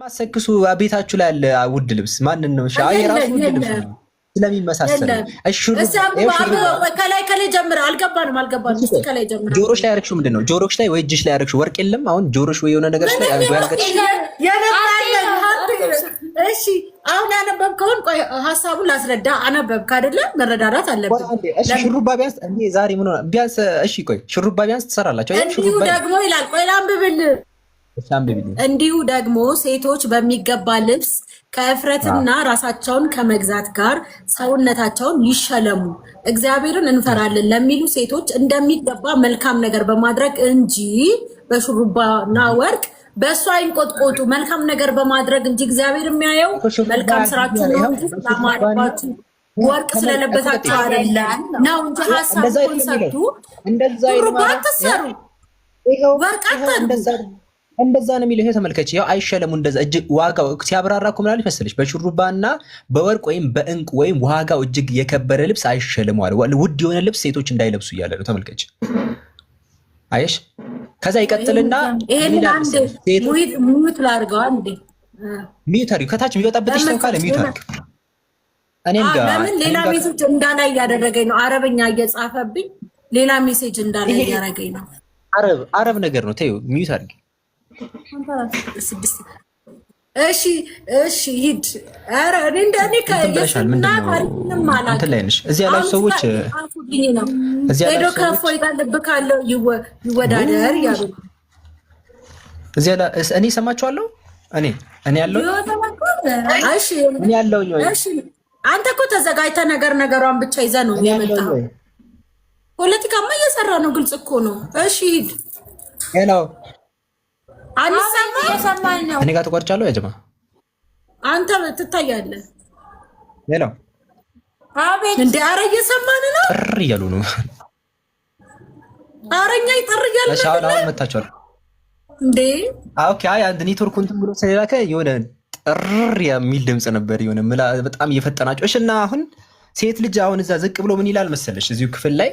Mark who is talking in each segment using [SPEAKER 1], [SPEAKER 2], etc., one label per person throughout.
[SPEAKER 1] ማሰክሱ ቤታችሁ ላይ ያለ ውድ ልብስ ማንን ነው? ሻይ ራሱ ውድ ልብስ ነው ስለሚመሳሰል።
[SPEAKER 2] ከላይ ጀምር። አልገባንም። ከላይ ጀምር።
[SPEAKER 1] ጆሮሽ ላይ ያረግሽው ምንድን ነው? ጆሮሽ ላይ ወይ እጅሽ ላይ ያረግሽው ወርቅ የለም? አሁን ጆሮሽ ወይ የሆነ ነገርሽ ላይ
[SPEAKER 2] እሺ አሁን ያነበብከውን ቆይ ሀሳቡን ላስረዳ። አነበብክ አይደለ? መረዳዳት አለብን።
[SPEAKER 1] እሺ ሹሩባ ቢያንስ እንዴ ዛሬ ምን ሆነ? ቢያንስ እሺ ቆይ ሹሩባ ቢያንስ ትሰራላችሁ አይደል? ሹሩባ
[SPEAKER 2] ደግሞ ይላል። ቆይ ላንብብልህ። እንዲሁ ደግሞ ሴቶች በሚገባ ልብስ ከእፍረትና ራሳቸውን ከመግዛት ጋር ሰውነታቸውን ይሸለሙ፣ እግዚአብሔርን እንፈራለን ለሚሉ ሴቶች እንደሚገባ መልካም ነገር በማድረግ እንጂ በሹሩባና ወርቅ በእሷ አይንቆጥቆጡ። መልካም ነገር በማድረግ እንጂ እግዚአብሔር የሚያየው መልካም ስራችሁ ነው እንጂ ስለማድረጋችሁ ወርቅ ስለለበሳችሁ አይደለም ነው እንጂ ሀሳብ ኮንሰፕቱ ሹሩባ አትሰሩ፣ ወርቅ አትሰሩ።
[SPEAKER 1] እንደዛ ነው የሚለው። ይሄ ተመልከች፣ ያው አይሸለሙ። እንደዛ እጅግ ዋጋው ሲያብራራ እኮ ምናምን ይመስልሽ በሹሩባና በወርቅ ወይም በእንቁ ወይም ዋጋው እጅግ የከበረ ልብስ አይሸለሙ አለ። ውድ የሆነ ልብስ ሴቶች እንዳይለብሱ እያለ ነው። ተመልከች፣ አየሽ። ከዛ ይቀጥልና
[SPEAKER 2] ይሄን አንድ ሙት ላድርገው። አንዴ
[SPEAKER 1] ሚዩት አድርጊው። ከታች የሚወጣብጥሽ ሰው ካለ ሚዩት አድርጊው። እኔም ጋር
[SPEAKER 2] ለምን ሌላ ሜሴጅ እንዳላይ እያደረገኝ ነው። አረበኛ እየጻፈብኝ ሌላ ሜሴጅ እንዳላይ እያደረገኝ ነው።
[SPEAKER 1] አረብ ነገር ነው። ተይው፣ ሚዩት አድርጊው።
[SPEAKER 2] እሺ ሂድ። ኧረ እኔ እንደኔ ከየስና ታሪክንም ማለት
[SPEAKER 1] እንትን ላይ ነሽ። እዚህ ያላችሁ ሰዎች
[SPEAKER 2] ሄዶ ከፎ ይጣልብ ካለው ይወዳደር ያሉ
[SPEAKER 1] እዚህ ያላ እኔ ሰማችኋለሁ። እኔ ያለው
[SPEAKER 2] እሺ አንተ እኮ ተዘጋጅተህ ነገሯን ብቻ ይዘህ ነው የመጣው። ፖለቲካማ እየሰራ ነው። ግልጽ እኮ ነው። እሺ ሂድ።
[SPEAKER 1] ሄሎ
[SPEAKER 2] እየሰማኝ ነው።
[SPEAKER 1] እኔ ጋር ተቆርጫለሁ። ያጀማ
[SPEAKER 2] አንተ ትታያለህ።
[SPEAKER 1] ሄሎ
[SPEAKER 2] አቤት። እንደ ኧረ እየሰማን ነው።
[SPEAKER 1] ጥር እያሉ ነው።
[SPEAKER 2] አረኛ ይጥር እያሉ ነው።
[SPEAKER 1] አሁን መታችኋል
[SPEAKER 2] እንዴ?
[SPEAKER 1] ኦኬ። አይ አንድ ኔትወርክ እንትን ብሎ ስለላከ የሆነ ጥር የሚል ድምፅ ነበር። የሆነ በጣም እየፈጠናቸው። እሺ። እና አሁን ሴት ልጅ አሁን እዛ ዝቅ ብሎ ምን ይላል መሰለሽ? እዚሁ ክፍል ላይ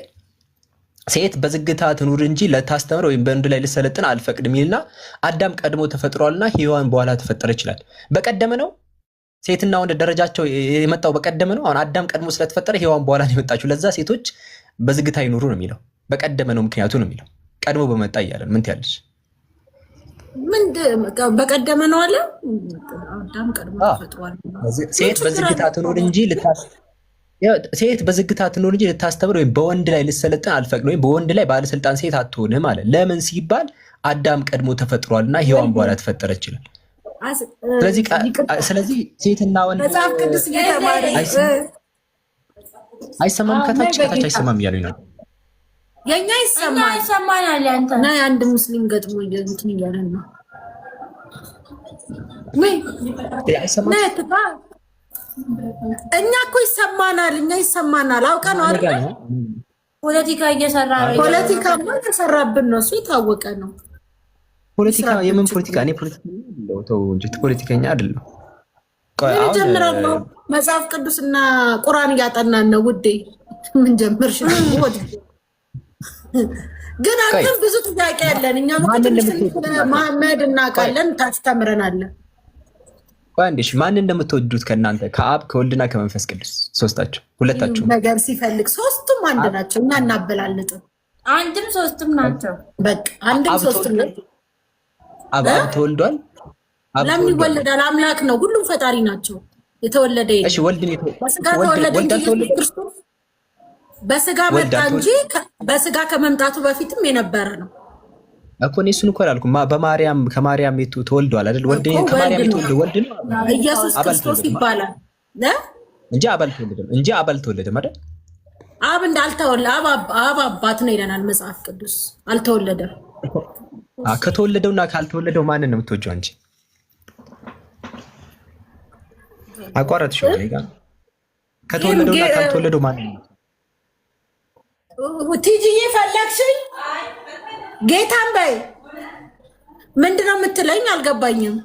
[SPEAKER 1] ሴት በዝግታ ትኑር እንጂ ለታስተምር ወይም በወንድ ላይ ልሰለጥን አልፈቅድም ይልና አዳም ቀድሞ ተፈጥሯልና ሔዋን በኋላ ተፈጠረ ይችላል። በቀደመ ነው ሴትና ወንድ ደረጃቸው የመጣው በቀደመ ነው። አሁን አዳም ቀድሞ ስለተፈጠረ ሔዋን በኋላ ነው የመጣችው። ለዛ ሴቶች በዝግታ ይኑሩ ነው የሚለው። በቀደመ ነው ምክንያቱ ነው የሚለው። ቀድሞ በመጣ እያለን ምን ትያለሽ?
[SPEAKER 2] በቀደመ ነው አለ። አዳም ቀድሞ ተፈጥሯል።
[SPEAKER 1] ሴት በዝግታ ትኑር እንጂ ሴት በዝግታ ትኖር እንጂ ልታስተምር ወይም በወንድ ላይ ልሰለጥን አልፈቅድም፣ ወይም በወንድ ላይ ባለስልጣን ሴት አትሆንም አለ። ለምን ሲባል አዳም ቀድሞ ተፈጥሯልና ሔዋን በኋላ ተፈጠረ ይችላል። ስለዚህ ሴትና ወንድ
[SPEAKER 2] መጽሐፍ ቅዱስ እየተማረ
[SPEAKER 1] አይሰማም። ከታች አይሰማም እያሉኝ ነው።
[SPEAKER 2] የኛ ይሰማናል። ያንተ አንድ ሙስሊም ገጥሞ እንትን እያለን ነው ወይ? አይሰማም። እኛ እኮ ይሰማናል። አውቀን ነው አይደል? ፖለቲካ እየሰራ ነው። ፖለቲካ እየሰራብን ነው። እሱ የታወቀ ነው።
[SPEAKER 1] ፖለቲካ የምን ፖለቲካ? እኔ ፖለቲከኛ አይደለሁ። ተው እንጂ ፖለቲከኛ አይደለሁ።
[SPEAKER 2] ምን ጀምራለሁ? መጽሐፍ ቅዱስና ቁርአን እያጠናን ነው ውዴ። ምን ጀምርሽ? ግን አንተም ብዙ ጥያቄ ያለን እኛ መሐመድ እናውቃለን፣ ታስተምረናለህ።
[SPEAKER 1] አንዴሽ ማን እንደምትወዱት ከእናንተ ከአብ ከወልድና ከመንፈስ ቅዱስ ሶስታችሁ ሁለታችሁ
[SPEAKER 2] ነገር ሲፈልግ ሶስቱም አንድ ናቸው። እና እናበላልጥም አንድም ሶስቱም ናቸው። በቃ አንድም ሶስቱም ናቸው።
[SPEAKER 1] አብ ተወልዷል።
[SPEAKER 2] ለምን ይወለዳል? አምላክ ነው። ሁሉም ፈጣሪ ናቸው። የተወለደ
[SPEAKER 1] እሺ፣ ወልድ
[SPEAKER 2] በስጋ ተወለደ እንጂ ክርስቶስ በስጋ መጣ እንጂ በስጋ ከመምጣቱ በፊትም የነበረ ነው
[SPEAKER 1] እኮ። እኔ እሱን እኮ አላልኩም። በማርያም ከማርያም ተወልዷል አይደል? ወልድ ከማርያም የተወለደ ወልድ ነው።
[SPEAKER 2] ኢየሱስ ክርስቶስ ይባላል
[SPEAKER 1] እንጂ አብ አልተወለደም አይደል?
[SPEAKER 2] አብ እንዳልተወለደ አብ አባት ነው ይለናል መጽሐፍ ቅዱስ። አልተወለደም።
[SPEAKER 1] ከተወለደውና ካልተወለደው ማንን ነው የምትወጂው አንቺ? አቋረጥሽው እኔ ጋር ከተወለደውና ካልተወለደው ማንን ነው?
[SPEAKER 2] ቲጂዬ ፈለግሽኝ? ጌታን በይ ምንድን ነው የምትለኝ? አልገባኝም።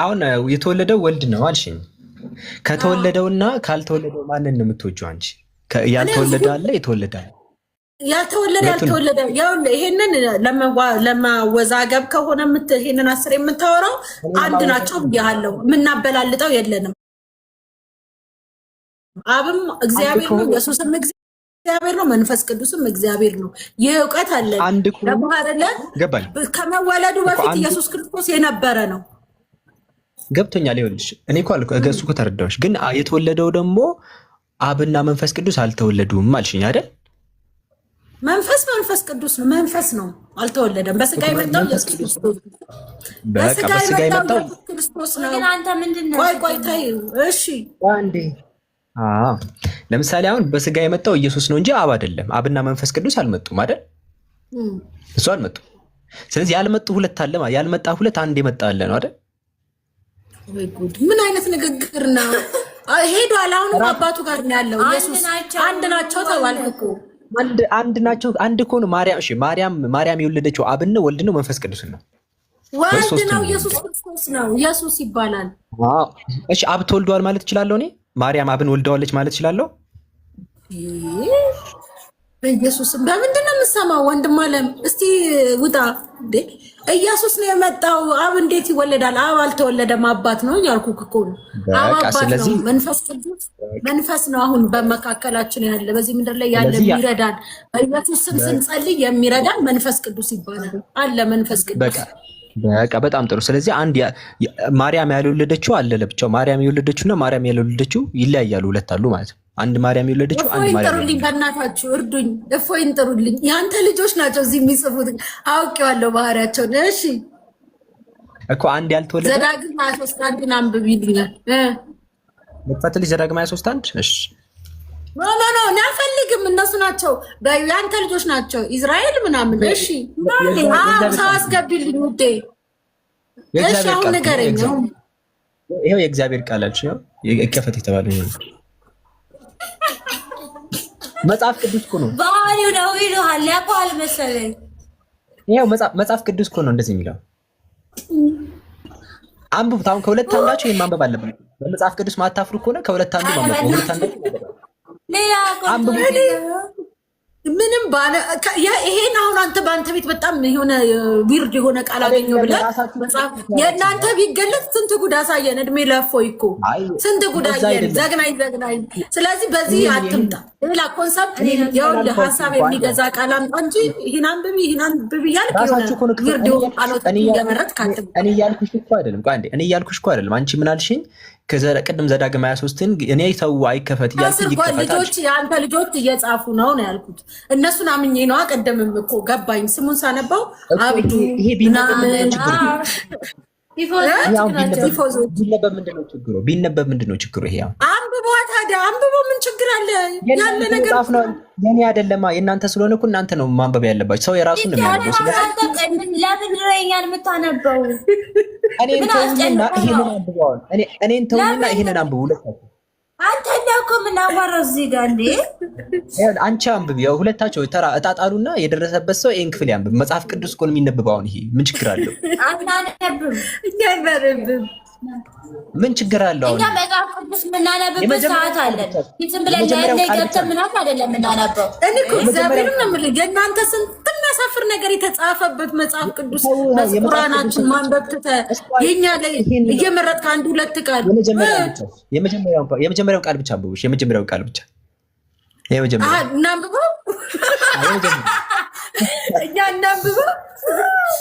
[SPEAKER 1] አሁን የተወለደው ወልድ ነው አልሽኝ። ከተወለደውና ካልተወለደው ማንን ነው የምትወጂው አንቺ? ያልተወለደ አለ፣ የተወለደ አለ።
[SPEAKER 2] ያልተወለደ ይሄንን ለማወዛገብ ከሆነ ይሄንን 10 የምታወራው አንድ ናቸው ብያለሁ። የምናበላልጠው የለንም። አብም እግዚአብሔር ነው፣ ኢየሱስም እግዚአብሔር ነው፣ መንፈስ ቅዱስም እግዚአብሔር ነው። ይህ እውቀት አለ ለባህርለ ከመወለዱ በፊት ኢየሱስ ክርስቶስ የነበረ ነው።
[SPEAKER 1] ገብቶኛል። ይኸውልሽ እኔ እኮ እሱ እኮ ተረዳሁሽ። ግን የተወለደው ደግሞ አብና መንፈስ ቅዱስ አልተወለዱም አልሽኝ አይደል?
[SPEAKER 2] መንፈስ ቅዱስ ነው። መንፈስ ነው፣ አልተወለደም። በስጋ የመጣው ኢየሱስ ክርስቶስ በስጋ የመጣው ክርስቶስ ነው። ግን አንተ ምንድነው? ቆይ ታይ። እሺ አንዴ
[SPEAKER 1] ለምሳሌ አሁን በስጋ የመጣው ኢየሱስ ነው እንጂ አብ አይደለም። አብና መንፈስ ቅዱስ አልመጡም አይደል? እሱ አልመጡም። ስለዚህ ያልመጡ ሁለት አለ ማለት ያልመጣ ሁለት አንድ የመጣ አለ ነው አይደል?
[SPEAKER 2] ወይ ጉድ! ምን አይነት ንግግር ነው? ሄዷል። አሁንም አባቱ ጋር ነው ያለው። ኢየሱስ አንድ ናቸው ተባልኩ እኮ
[SPEAKER 1] አንድ ናቸው። አንድ እኮ ነው። ማርያም እሺ፣ ማርያም የወለደችው አብን ነው ወልድ ነው መንፈስ ቅዱስ ነው?
[SPEAKER 2] ወልድ ነው። ኢየሱስ ክርስቶስ ነው። ኢየሱስ ይባላል።
[SPEAKER 1] እሺ፣ አብ ተወልዷል ማለት እችላለሁ እኔ? ማርያም አብን ወልደዋለች ማለት እችላለሁ?
[SPEAKER 2] በኢየሱስም በምንድን ነው የምትሰማው? ወንድም አለም እስቲ ውጣ እንዴ! ኢየሱስ ነው የመጣው። አብ እንዴት ይወለዳል? አብ አልተወለደም፣ አባት ነው እያልኩህ እኮ ነው። አብ አባት ነው። መንፈስ ቅዱስ መንፈስ ነው። አሁን በመካከላችን ያለ በዚህ ምድር ላይ ያለ የሚረዳን በኢየሱስ ስም ስንጸልይ የሚረዳን መንፈስ ቅዱስ ይባላል። አለ መንፈስ ቅዱስ።
[SPEAKER 1] በቃ በጣም ጥሩ። ስለዚህ አንድ ማርያም ያልወለደችው አለ ለብቻው። ማርያም የወለደችውና ማርያም ያልወለደችው ይለያያሉ፣ ሁለት አሉ ማለት ነው። አንድ ማርያም የወለደችው አንድ ማርያም
[SPEAKER 2] ጥሩልኝ፣ በእናታችሁ እርዱኝ። እፎይን ጥሩልኝ። የአንተ ልጆች ናቸው እዚህ የሚጽፉት፣ አውቄዋለሁ ባህሪያቸውን። እሺ
[SPEAKER 1] እኮ አንድ ያልተወለደ
[SPEAKER 2] ዘዳግም 23:1 አንብብ ይልኛል።
[SPEAKER 1] ልትፈትልሽ ዘዳግም 23:1 እሺ።
[SPEAKER 2] ኖ እኔ አልፈልግም። እነሱ ናቸው የአንተ ልጆች ናቸው እስራኤል ምናምን። እሺ ሰው አስገቢልኝ ውዴ። እሺ አሁን ንገረኝ።
[SPEAKER 1] ይኸው የእግዚአብሔር ቃል አልሽ። ይከፈት የተባለው መጽሐፍ ቅዱስ እኮ ነው።
[SPEAKER 2] ባህሪው ነው ይሉሃል። ያውቀዋል መሰለኝ።
[SPEAKER 1] ይኸው መጽሐፍ ቅዱስ እኮ ነው እንደዚህ የሚለው። አንብቡት። አሁን ከሁለት አንዳችሁ ይሄን ማንበብ አለብን። በመጽሐፍ ቅዱስ ማታፍሩ ከሆነ ከሁለት አንዱ ማንበብ ሁለት አንዳችሁ ምንም ባለ ይሄን አሁን አንተ በአንተ ቤት በጣም የሆነ ዊርድ የሆነ ቃል አገኘው ብለህ የእናንተ ቢገለጽ ስንት ጉድ አሳየን። እድሜ ለእፎይ እኮ ስንት ጉድ አየን። ዘግናኝ። ስለዚህ በዚህ አትምጣ። ሌላ ኮንሰፕት የወልድ ሀሳብ የሚገዛ ቃል አምጣ እንጂ ይህን አንብቢ እያልክ ዊርድ የሆኑ ቃሎት እየመረጥክ አትምጣ። እኔ እያልኩሽ እኮ አይደለም። አንቺ ምን አልሽኝ? ቅድም ዘዳግም 23ን እኔ ሰው አይከፈት እያልኩ
[SPEAKER 2] ልጆች የአንተ ልጆች እየጻፉ ነው ያልኩት። እነሱን አምኜ ነዋ። ቀደምም እኮ ገባኝ። ስሙን ሳነባው አብዱ
[SPEAKER 1] ቢነበብ ምንድን ነው ችግሩ? ይሄ
[SPEAKER 2] አንብቦ ታዲያ አንብቦ ምን ችግር አለ? ያለ ነገር
[SPEAKER 1] የኔ አይደለማ የእናንተ ስለሆነ እኮ እናንተ ነው ማንበብ ያለባችሁ። ሰው የራሱን ነው የሚያነበው።
[SPEAKER 2] ለምን ረኛል የምታነበው?
[SPEAKER 1] እኔን ተውኝና ይሄንን አንብቡ ሁለታችሁ።
[SPEAKER 2] አንተ እኮ ምን አወራው እዚህ ጋር እንዴ?
[SPEAKER 1] አንቺ አንብብ። ያው ሁለታችሁ ተራ እጣጣሉና የደረሰበት ሰው ይሄን ክፍል ያንብብ። መጽሐፍ ቅዱስ እኮ ነው የሚነበበው። አሁን ይሄ ምን ችግር አለው? ምን ችግር አለው?
[SPEAKER 2] እኛ መጽሐፍ ቅዱስ የምናነብበት ሰዓት አለን። ዝም ብለን ገብተን ምናምን አይደለም የምናነበው። እኔ እኮ እግዚአብሔርን ነው የምልህ። የእናንተ ስንት የሚያሳፍር ነገር የተጻፈበት መጽሐፍ ቅዱስ ቁርአናችን ማንበብ ትተህ የእኛ ላይ እየመረጥክ አንድ ሁለት ቃል
[SPEAKER 1] የመጀመሪያውን ቃል ብቻ አንብቡሽ። የመጀመሪያውን ቃል ብቻ
[SPEAKER 2] እናንብበው። እኛ እናንብበው።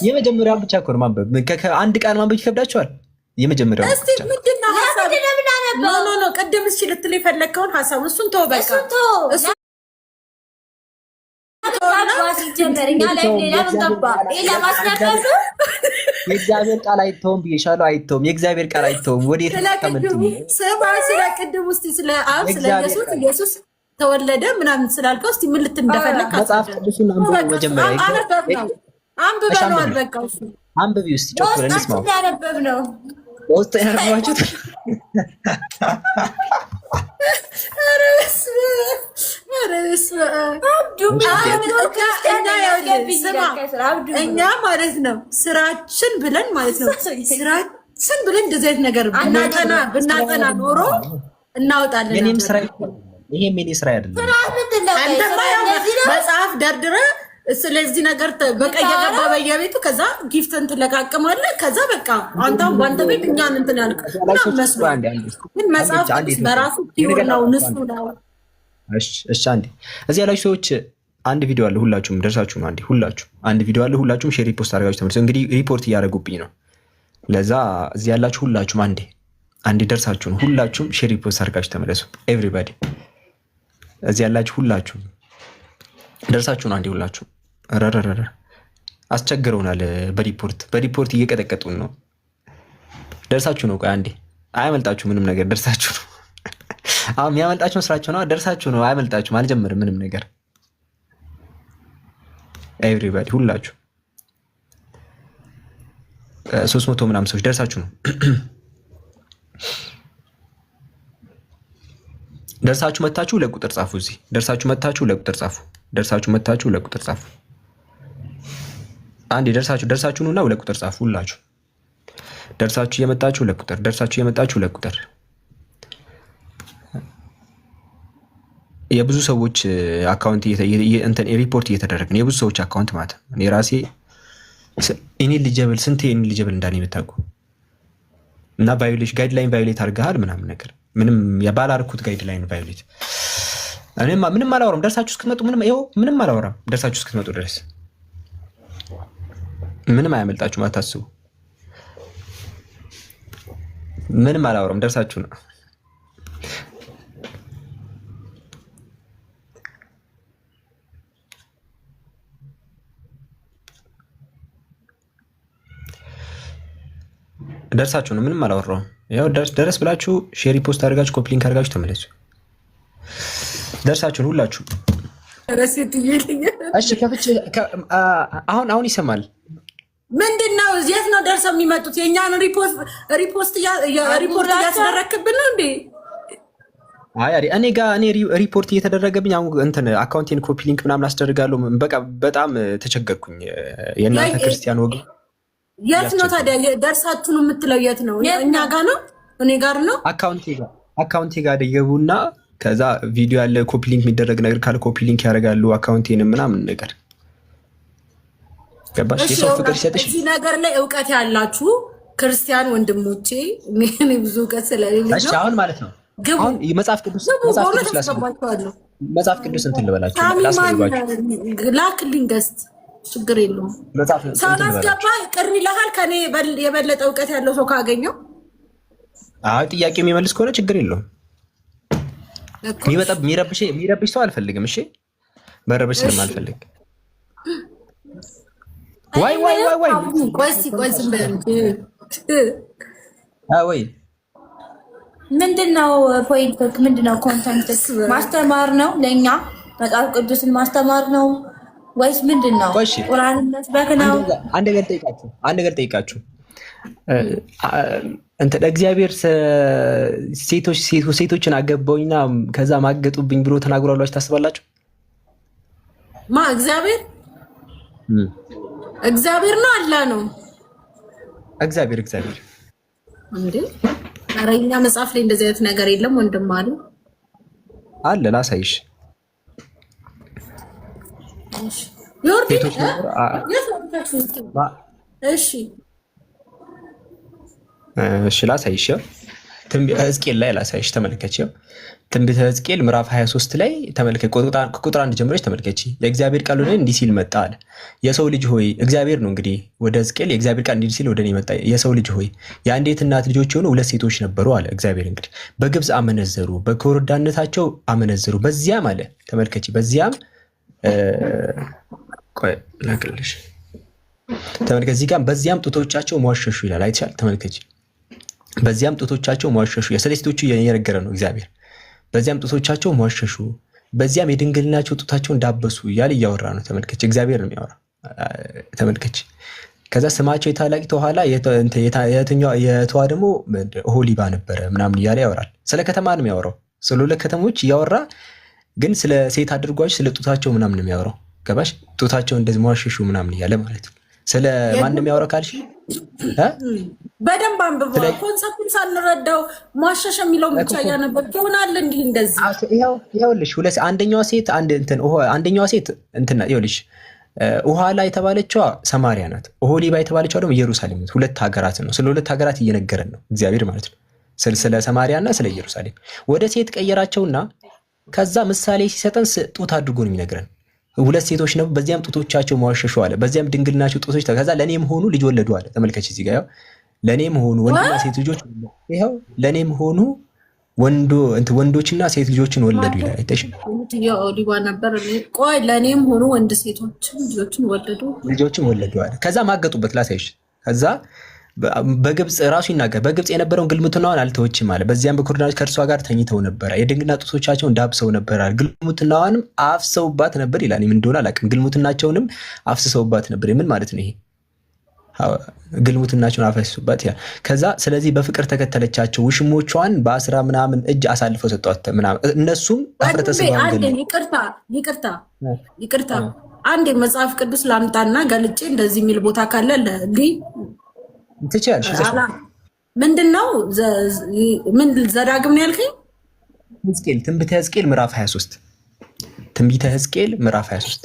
[SPEAKER 1] የመጀመሪያውን ብቻ እኮ ነው ማንበብ። አንድ ቃል ማንበብ ይከብዳችኋል? የመጀመሪያው
[SPEAKER 2] እስቲ ምንድነው ሐሳብ? ኖ ቅድም እሺ ልትል የፈለግከውን ሐሳብ እሱን ተው በቃ።
[SPEAKER 1] የእግዚአብሔር ቃል አይተውም ብዬሻለሁ። አይተውም። የእግዚአብሔር ቃል አይተውም። ወዴት
[SPEAKER 2] ስለ ቅድም ውስጥ ስለ አብ ስለ ኢየሱስ ተወለደ ምናምን ስላልከው እስቲ ምን ልትል እንደፈለግ
[SPEAKER 1] መጽሐፍ ቅዱስን አንብቡ። መጀመሪያ
[SPEAKER 2] አንብበነዋል። በቃ እሱ
[SPEAKER 1] አንብቢ ውስጥ ጨኩር እንስማው።
[SPEAKER 2] ያነበብ ነው
[SPEAKER 1] ወስተ ያነበባችሁት።
[SPEAKER 2] እኛ ማለት ነው ስራችን ብለን ማለት ነው ስራችን ብለን እንደዚህ አይነት ነገር ብናጠና ኖሮ እናወጣለን።
[SPEAKER 1] ይሄም የኔ ስራ አይደለም።
[SPEAKER 2] መጽሐፍ ደርድረ ስለዚህ ነገር በቃ እየገባ በየቤቱ ከዛ ጊፍትን ትለቃቅማለህ። ከዛ በቃ አንተ ቤት እኛን እንትን ያልክ መስሎ ግን መጽሐፍ በራሱ ፒውር ነው፣ ንጹህ ነው።
[SPEAKER 1] እሺ አንዴ እዚህ ያላችሁ ሰዎች አንድ ቪዲዮ አለ፣ ሁላችሁም ደርሳችሁ ነው። ሁላችሁ አንድ ቪዲዮ አለ፣ ሁላችሁም ሼር ሪፖስት አድርጋችሁ ተመለሱ። እንግዲህ ሪፖርት እያደረጉብኝ ነው። ለዛ እዚህ ያላችሁ ሁላችሁም አንዴ ደርሳችሁ ነው። ሁላችሁም ሼር ሪፖስት አድርጋችሁ ተመለሱ። ኤቭሪባዲ እዚህ ያላችሁ ሁላችሁም ደርሳችሁ ነው። አንዴ ሁላችሁም ረረረረ አስቸግረውናል። በሪፖርት እየቀጠቀጡን ነው። ደርሳችሁ ነው። ቆይ አንዴ አያመልጣችሁ ምንም ነገር። ደርሳችሁ ነው። አሁን የሚያመልጣችሁ ስራችሁ ነው። ደርሳችሁ ነው። አያመልጣችሁም። አልጀምርም ምንም ነገር። ኤቭሪባዲ ሁላችሁ 300 ምናምን ሰዎች ደርሳችሁ ነው። ደርሳችሁ መታችሁ ለቁጥር ጻፉ። እዚህ ደርሳችሁ መታችሁ ለቁጥር ጻፉ። ደርሳችሁ መታችሁ ለቁጥር ጻፉ። አንዴ ደርሳችሁ ነውና ለቁጥር ጻፉ። ሁላችሁ ደርሳችሁ የመጣችሁ ለቁጥር ደርሳችሁ የመጣችሁ ለቁጥር የብዙ ሰዎች አካውንት ሪፖርት እየተደረገ ነው። የብዙ ሰዎች አካውንት ማለት ነው። እኔ ራሴ ስንቴ ኤኒሊጀብል እንዳኔ የምታውቁ እና ጋይድላይን ቫዮሌት አድርገሃል ምናምን ነገር ምንም ባላርኩት ጋይድላይን ቫዮሌት ምንም አላወራም። ደርሳችሁ እስክትመጡ ምንም አላወራም። ደርሳችሁ እስክትመጡ ድረስ ምንም አያመልጣችሁም። አታስቡ። ምንም አላወራም። ደርሳችሁ ነው። ደርሳችሁ ነው። ምንም አላወራውም። ያው ደረስ ብላችሁ ሼር ፖስት አድርጋችሁ ኮፒ ሊንክ አድርጋችሁ ተመለሱ። ደርሳችሁን ሁላችሁ። እሺ ከፍቼ አሁን ይሰማል።
[SPEAKER 2] ምንድነው? የት ነው ደርሰው የሚመጡት? የኛን ሪፖርት እያስደረክብን ነው እንዴ?
[SPEAKER 1] አይ እኔ ሪፖርት እየተደረገብኝ አሁን እንትን አካውንቴን ኮፒ ሊንክ ምናምን አስደርጋለሁ። በቃ በጣም ተቸገርኩኝ። የእናንተ ክርስቲያን ወግ
[SPEAKER 2] የት ነው ታዲያ? ደርሳችሁ ነው የምትለው? የት ነው? እኛ ጋር ነው? እኔ ጋር ነው?
[SPEAKER 1] አካውንቴ ጋር ይገቡና ከዛ ቪዲዮ ያለ ኮፒ ሊንክ የሚደረግ ነገር ካለ ኮፒ ሊንክ ያደርጋሉ። አካውንቴን ምናምን ነገር ገባሽ? የሰው ፍቅር ሲሰጥሽ
[SPEAKER 2] እዚህ ነገር ላይ እውቀት ያላችሁ ክርስቲያን ወንድሞቼ፣ እኔ ብዙ እውቀት ስለሌለኝ ነው።
[SPEAKER 1] እሺ አሁን ማለት ነው አሁን መጽሐፍ ቅዱስ እንትን ልበላችሁ
[SPEAKER 2] ላክልኝ ገስት ችግር የለውም። ሳላስገባ ቅር ይልሃል። ከኔ የበለጠ እውቀት ያለው ሰው ካገኘው
[SPEAKER 1] ጥያቄ የሚመልስ ከሆነ ችግር የለውም። የሚረብሽ ሰው አልፈልግም። እሺ መረበሽ ስለማልፈልግ ወይ
[SPEAKER 3] ምንድነው ፖይንት? ምንድነው ኮንተንት? ማስተማር ነው ለእኛ መጽሐፍ ቅዱስን ማስተማር ነው ወይስ ምንድነው? ቁርአንን መስበክ ነው?
[SPEAKER 1] አንድ ነገር ጠይቃችሁ እንትን እግዚአብሔር ሴቶችን አገባውኝና ከዛ ማገጡብኝ ብሎ ተናግሯላችሁ ታስባላችሁ?
[SPEAKER 2] እግዚአብሔር ነው አላ ነው
[SPEAKER 1] እግዚአብሔር
[SPEAKER 2] እንዴ? ኧረ እኛ መጽሐፍ ላይ እንደዚህ አይነት ነገር የለም ወንድም አለ
[SPEAKER 1] ላሳይሽ። እሺ ላሳይሽ። ሕዝቅኤል ላይ ላሳይሽ። ተመልከች። ትንቢተ ሕዝቅኤል ምዕራፍ 23 ላይ ተመልከች። ቁጥር 1 ጀምረሽ ተመልከች። የእግዚአብሔር ቃል ወደ እኔ እንዲህ ሲል መጣ አለ። የሰው ልጅ ሆይ፣ እግዚአብሔር ነው እንግዲህ ወደ ሕዝቅኤል የእግዚአብሔር ቃል እንዲህ ሲል ወደ እኔ መጣ። የሰው ልጅ ሆይ፣ የአንዲት እናት ልጆች የሆኑ 2 ሴቶች ነበሩ አለ እግዚአብሔር። እንግዲህ በግብፅ አመነዘሩ፣ በኮረዳነታቸው አመነዘሩ። በዚያም አለ ተመልከች፣ በዚያም ቆይ ላክልሽ። ተመልከች እዚህ ጋር በዚያም ጡቶቻቸው መዋሸሹ ይላል። አይተሻል? ተመልከች። በዚያም ጡቶቻቸው መዋሸሹ። ስለ ሴቶቹ እየነገረ ነው እግዚአብሔር። በዚያም ጡቶቻቸው መዋሸሹ፣ በዚያም የድንግልናቸው ጡታቸው እንዳበሱ እያለ እያወራ ነው። ተመልከች፣ እግዚአብሔር ነው የሚያወራ። ተመልከች። ከዛ ስማቸው የታላቂቷ ኋላ የተዋ ደግሞ ኦሖሊባ ነበረ ምናምን እያለ ያወራል። ስለ ከተማ ነው የሚያወራው። ስለ 2 ከተሞች እያወራ ግን ስለ ሴት አድርጓች ስለ ጡታቸው ምናምን ነው የሚያወራው። ገባሽ? ጡታቸው እንደዚህ መዋሸሹ ምናምን እያለ ማለት ነው። ስለ ማንም ያወራ ካልሽ
[SPEAKER 2] በደንብ አንብበው። ኮንሰፕቱን ሳንረዳው ማሻሻ የሚለው ብቻ ያነበብ ይሆናል። እንዲህ እንደዚህ
[SPEAKER 1] ይኸውልሽ አንደኛዋ ሴት እንትና ይኸውልሽ ኡሃላ የተባለችዋ ሰማሪያ ናት። ኦሆሊባ የተባለችዋ ደግሞ ኢየሩሳሌም ናት። ሁለት ሀገራት ነው። ስለ ሁለት ሀገራት እየነገረን ነው እግዚአብሔር ማለት ነው። ስለ ሰማሪያና ስለ ኢየሩሳሌም ወደ ሴት ቀየራቸውና ከዛ ምሳሌ ሲሰጠን ጡት አድርጎ ነው የሚነግረን። ሁለት ሴቶች ነው፣ በዚያም ጡቶቻቸው መዋሸሹ አለ። በዚያም ድንግልናቸው ጡቶች ከዛ ለኔም ሆኑ ልጅ ወለዱ አለ። ተመልከች እዚህ ጋር ለኔም ሆኑ ወንድና ሴት ልጆች ይሄው ለኔም ሆኑ ወንዶችና ሴት ልጆችን ወለዱ ይላል። አይተሽ
[SPEAKER 2] ኦሊባ ነበር። ቆይ ለኔም ሆኑ ወንድ ሴቶችን ልጆችን ወለዱ አለ። ከዛ ማገጡበት ላሳይሽ። ከዛ በግብጽ ራሱ ይናገር በግብጽ የነበረውን ግልሙትናዋን አልተወችም አለ። በዚያም በኮርዳኖች ከእርሷ ጋር ተኝተው ነበር፣ የድንግልና ጡቶቻቸውን ዳብሰው ነበር አለ። ግልሙትናዋንም አፍሰውባት ነበር ይላል። ምን እንደሆነ አላውቅም። ግልሙትናቸውንም አፍስሰውባት ነበር። ምን ማለት ነው ይሄ? ግልሙትናቸውን አፈሱባት ያ። ከዛ ስለዚህ በፍቅር ተከተለቻቸው፣ ውሽሞቿን በ10 ምናምን እጅ አሳልፈው ሰጧት ምናምን። እነሱም ይቅርታ አንዴ መጽሐፍ ቅዱስ ላምጣና ገልጬ እንደዚህ የሚል ቦታ ካለ
[SPEAKER 1] ትችያለሽ።
[SPEAKER 2] ምንድነው ዘዳግም ነው ያልከኝ?
[SPEAKER 1] ሕዝቅኤል ትንቢተ ሕዝቅኤል ምዕራፍ 23 ትንቢተ ሕዝቅኤል ምዕራፍ 23።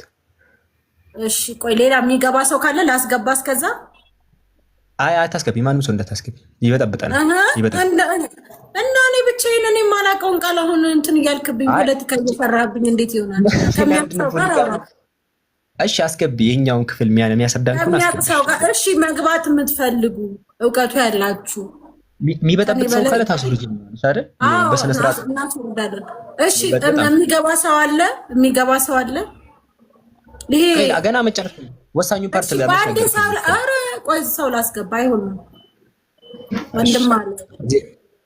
[SPEAKER 2] እሺ ቆይ ሌላ የሚገባ ሰው ካለ ላስገባ። እስከዛ
[SPEAKER 1] አይ አታስገቢ፣ ማንም ሰው እንዳታስገቢ፣ ይበጠብጠናል።
[SPEAKER 2] እና እኔ ብቻዬን እኔ የማላውቀውን ቃል አሁን እንትን እያልክብኝ ፖለቲካ እየፈራህብኝ እንዴት ይሆናል? ከሚያውቀው ጋር
[SPEAKER 1] እሺ አስገቢ። የኛውን ክፍል የሚያስረዳን
[SPEAKER 2] ሰው ጋር እሺ፣ መግባት የምትፈልጉ እውቀቱ ያላችሁ
[SPEAKER 1] የሚበጠብጥ ሰው ካለ ታስሩት አይደል? በስነ ስርዓት
[SPEAKER 2] እሺ። የሚገባ ሰው አለ። ይሄ
[SPEAKER 1] ገና መጨረሻ ወሳኙ ፓርት ላይ
[SPEAKER 2] ቆይ ሰው ላስገባ አይሆንም። ወንድም አለ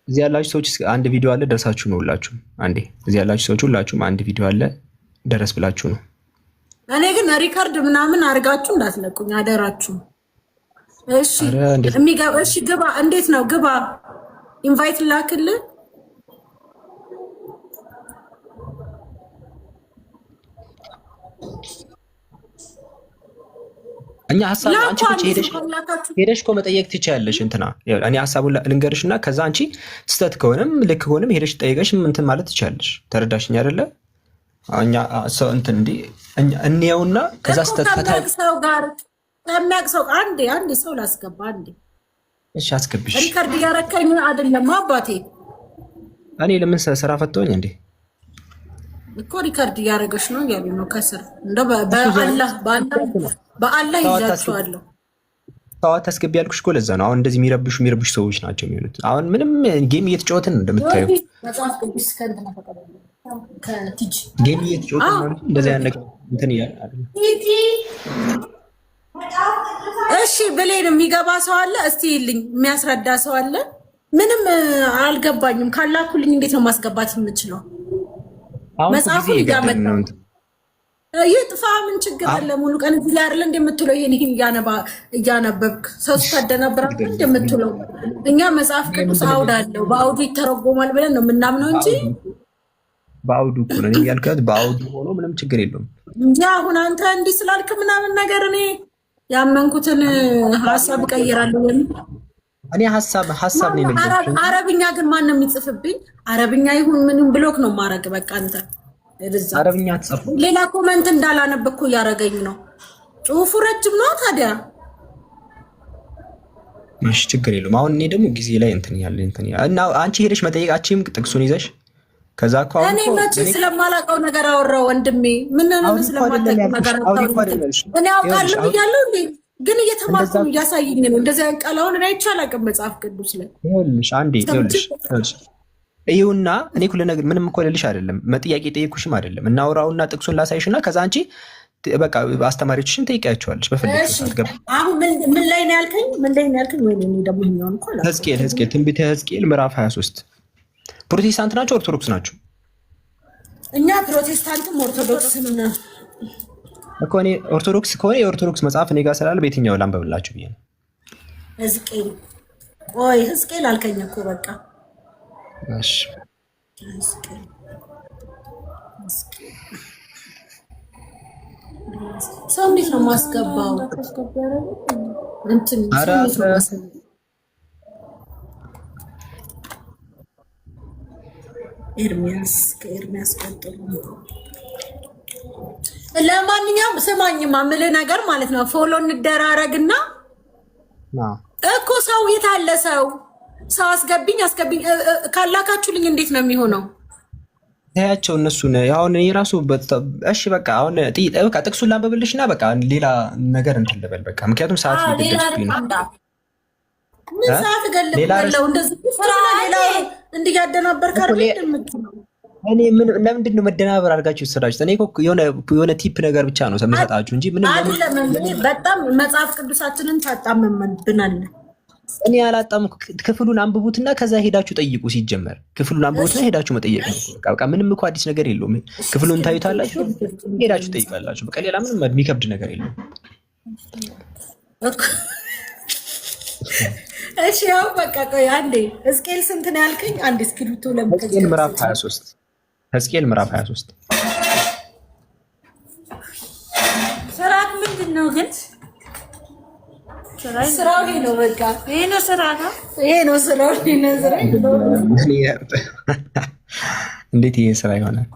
[SPEAKER 1] እዚህ ያላችሁ ሰዎች አንድ ቪዲዮ አለ፣ ደርሳችሁ ነው ሁላችሁም። አንዴ እዚህ ያላችሁ ሰዎች ሁላችሁም አንድ ቪዲዮ አለ፣ ደረስ ብላችሁ ነው።
[SPEAKER 2] እኔ ግን ሪካርድ ምናምን አድርጋችሁ እንዳትለቁኝ አደራችሁ። እሺ እሺ ግባ። እንዴት ነው ግባ? ኢንቫይት ላክልህ።
[SPEAKER 1] እኛ ሐሳብ አንቺ ሄደሽ እኮ መጠየቅ ትችያለሽ። እንትና እኔ ሐሳቡን ልንገርሽና ከዛ አንቺ ስተት ከሆነም ልክ ከሆነም ሄደሽ ጠይቀሽ እንትን ማለት ትችያለሽ። ተረዳሽኝ አይደለ? እኛ ሰው እንትን እንዴ እንየውና ከዛ ስተት
[SPEAKER 2] ሰው ጋር ከሚያውቅ ሰው አንዴ ሰው ላስገባ። አንዴ
[SPEAKER 1] እሺ አስገብሽ።
[SPEAKER 2] ሪካርድ እያረከኝ አይደለም አባቴ።
[SPEAKER 1] እኔ ለምን ስራ ፈተውኝ እንዴ?
[SPEAKER 2] እኮ ሪካርድ እያረገሽ ነው ያሉ ነው ከስር እንደ በአላህ ይዛችኋለሁ።
[SPEAKER 1] ሰዋት አስገቢ ያልኩሽ እኮ ለዛ ነው። አሁን እንደዚህ የሚረብሹ ሰዎች ናቸው የሚሆኑት። አሁን ምንም ጌም እየተጫወትን ነው እንደምታየው። ጌም እየተጫወትን ነው እንደዚህ ያለ እንትን እያለ።
[SPEAKER 2] እሺ ብሌን የሚገባ ሰው አለ? እስቲ ይልኝ የሚያስረዳ ሰው አለ? ምንም አልገባኝም። ካላኩልኝ እንዴት ነው ማስገባት የምችለው? መጽሐፉን እያመጣሁ ይጥፋ። ምን ችግር አለ? ሙሉ ቀን እዚህ ላይ አይደለ እንደምትለው ይሄን እያነበብክ ሰው ስታደናብራ እንደምትለው። እኛ መጽሐፍ ቅዱስ አውድ አለው፣ በአውዱ ይተረጎማል ብለን ነው የምናምነው እንጂ
[SPEAKER 1] በአውዱ እኮ ነው ያልከት። በአውዱ ሆኖ ምንም ችግር የለውም
[SPEAKER 2] እንጂ አሁን አንተ እንዲህ ስላልክ ምናምን ነገር እኔ ያመንኩትን ሀሳብ እቀይራለሁ።
[SPEAKER 1] እኔ ሀሳብ ነው የሚነግርሽ።
[SPEAKER 2] አረብኛ ግን ማን ነው የሚጽፍብኝ? አረብኛ ይሁን ምንም ብሎክ ነው ማረግ። በቃ አንተ
[SPEAKER 1] አረብኛ አትጽፉ።
[SPEAKER 2] ሌላ ኮመንት እንዳላነበብኩ እያደረገኝ ነው። ጽሁፉ ረጅም ነው ታዲያ።
[SPEAKER 1] እሺ ችግር የለውም። አሁን እኔ ደግሞ ጊዜ ላይ እንትን ያለ እና አንቺ ሄደሽ መጠየቃችሁም ጥቅሱን ይዘሽ ከዛ አሁን
[SPEAKER 2] እኔ መቼ ስለማላውቀው ነገር አወራው ወንድሜ። ምን ነው ስለማታውቀው ነገር አወራው? እኔ አውቃለሁ ብያለሁ እንዴ? ግን እየተማርኩ እያሳየኝ ነው። እንደዚህ አንቀላውን እኔ አይቻላቅም መጽሐፍ ቅዱስ ላይ
[SPEAKER 1] ይኸውልሽ፣ አንዴ ይኸውልሽ ይሁንና እኔ ሁሉ ነገር ምንም እኮ ልልሽ አይደለም፣ መጥያቄ ጠይቁሽም አይደለም። እናውራውና ጥቅሱን ላሳይሽና ከዛ አንቺ በቃ አስተማሪዎችሽን ጠይቂያቸዋለሽ በፈለግሽ አትገባ።
[SPEAKER 2] አሁን ምን ላይ ነው ያልከኝ? ወይ እኔ ደግሞ ይኛውን እኮ
[SPEAKER 1] ሕዝቅኤል ትንቢተ ሕዝቅኤል ምዕራፍ 23 ፕሮቴስታንት ናቸው ኦርቶዶክስ ናቸው?
[SPEAKER 2] እኛ ፕሮቴስታንትም ኦርቶዶክስም ነን
[SPEAKER 1] እኮ። እኔ ኦርቶዶክስ ከሆነ የኦርቶዶክስ መጽሐፍ እኔ ጋር ስላለ በየትኛው ላንበብላችሁ ብዬ ነው።
[SPEAKER 2] ሕዝቅኤል አልከኝ እኮ በቃ
[SPEAKER 1] እሺ።
[SPEAKER 2] ሰው እንዴት ነው ማስገባው? እንትን ኤርሚያስ ከኤርሚያስ ቀጥሎ ለማንኛውም ስማኝማ የምልህ ነገር ማለት ነው ፎሎ እንደራረግና እኮ ሰው የት አለ ሰው አስገብኝ ካላካችሁልኝ እንዴት ነው የሚሆነው?
[SPEAKER 1] ታያቸው እነሱን አሁን የራሱ እሺ በቃ አሁን በቃ ጥቅሱን ላንብብልሽና በቃ ሌላ ነገር እንትን ልበል በቃ ምክንያቱም ሰዓት ይደደብኝ
[SPEAKER 2] ምን ሰዓት ገለለው እንደዚህ ሌላ እንዲያደናበር እኔ ለምንድን ነው መደናበር አድርጋችሁ ይሰራችሁ? እኔ እኮ የሆነ ቲፕ ነገር ብቻ ነው የምሰጣችሁ እንጂ ምንም በጣም መጽሐፍ ቅዱሳችንን ታጣመምብናል።
[SPEAKER 1] እኔ ያላጣም ክፍሉን አንብቡትና ከዛ ሄዳችሁ ጠይቁ። ሲጀመር ክፍሉን አንብቡትና ሄዳችሁ መጠየቅ ነው። በቃ ምንም እኮ አዲስ ነገር የለውም። ክፍሉን ታዩታላችሁ፣ ሄዳችሁ ጠይቃላችሁ። በቃ ሌላ ምንም የሚከብድ ነገር የለውም።
[SPEAKER 2] እሺ ያው በቃ ቆይ አንዴ ሕዝቅኤል ስንት ነው ያልከኝ? አንዴ እስክሪብቶ
[SPEAKER 1] ሕዝቅኤል ምዕራፍ 23 ሕዝቅኤል ምዕራፍ 23
[SPEAKER 3] ስራት ምንድን ነው ግን?
[SPEAKER 2] ስራው ይሄ ነው። በቃ
[SPEAKER 3] ይሄ ነው ስራ ነው።
[SPEAKER 2] ይሄ ነው ስራው። ይሄ ነው ስራ።
[SPEAKER 1] እንዴት ይሄ ስራ ይሆናል?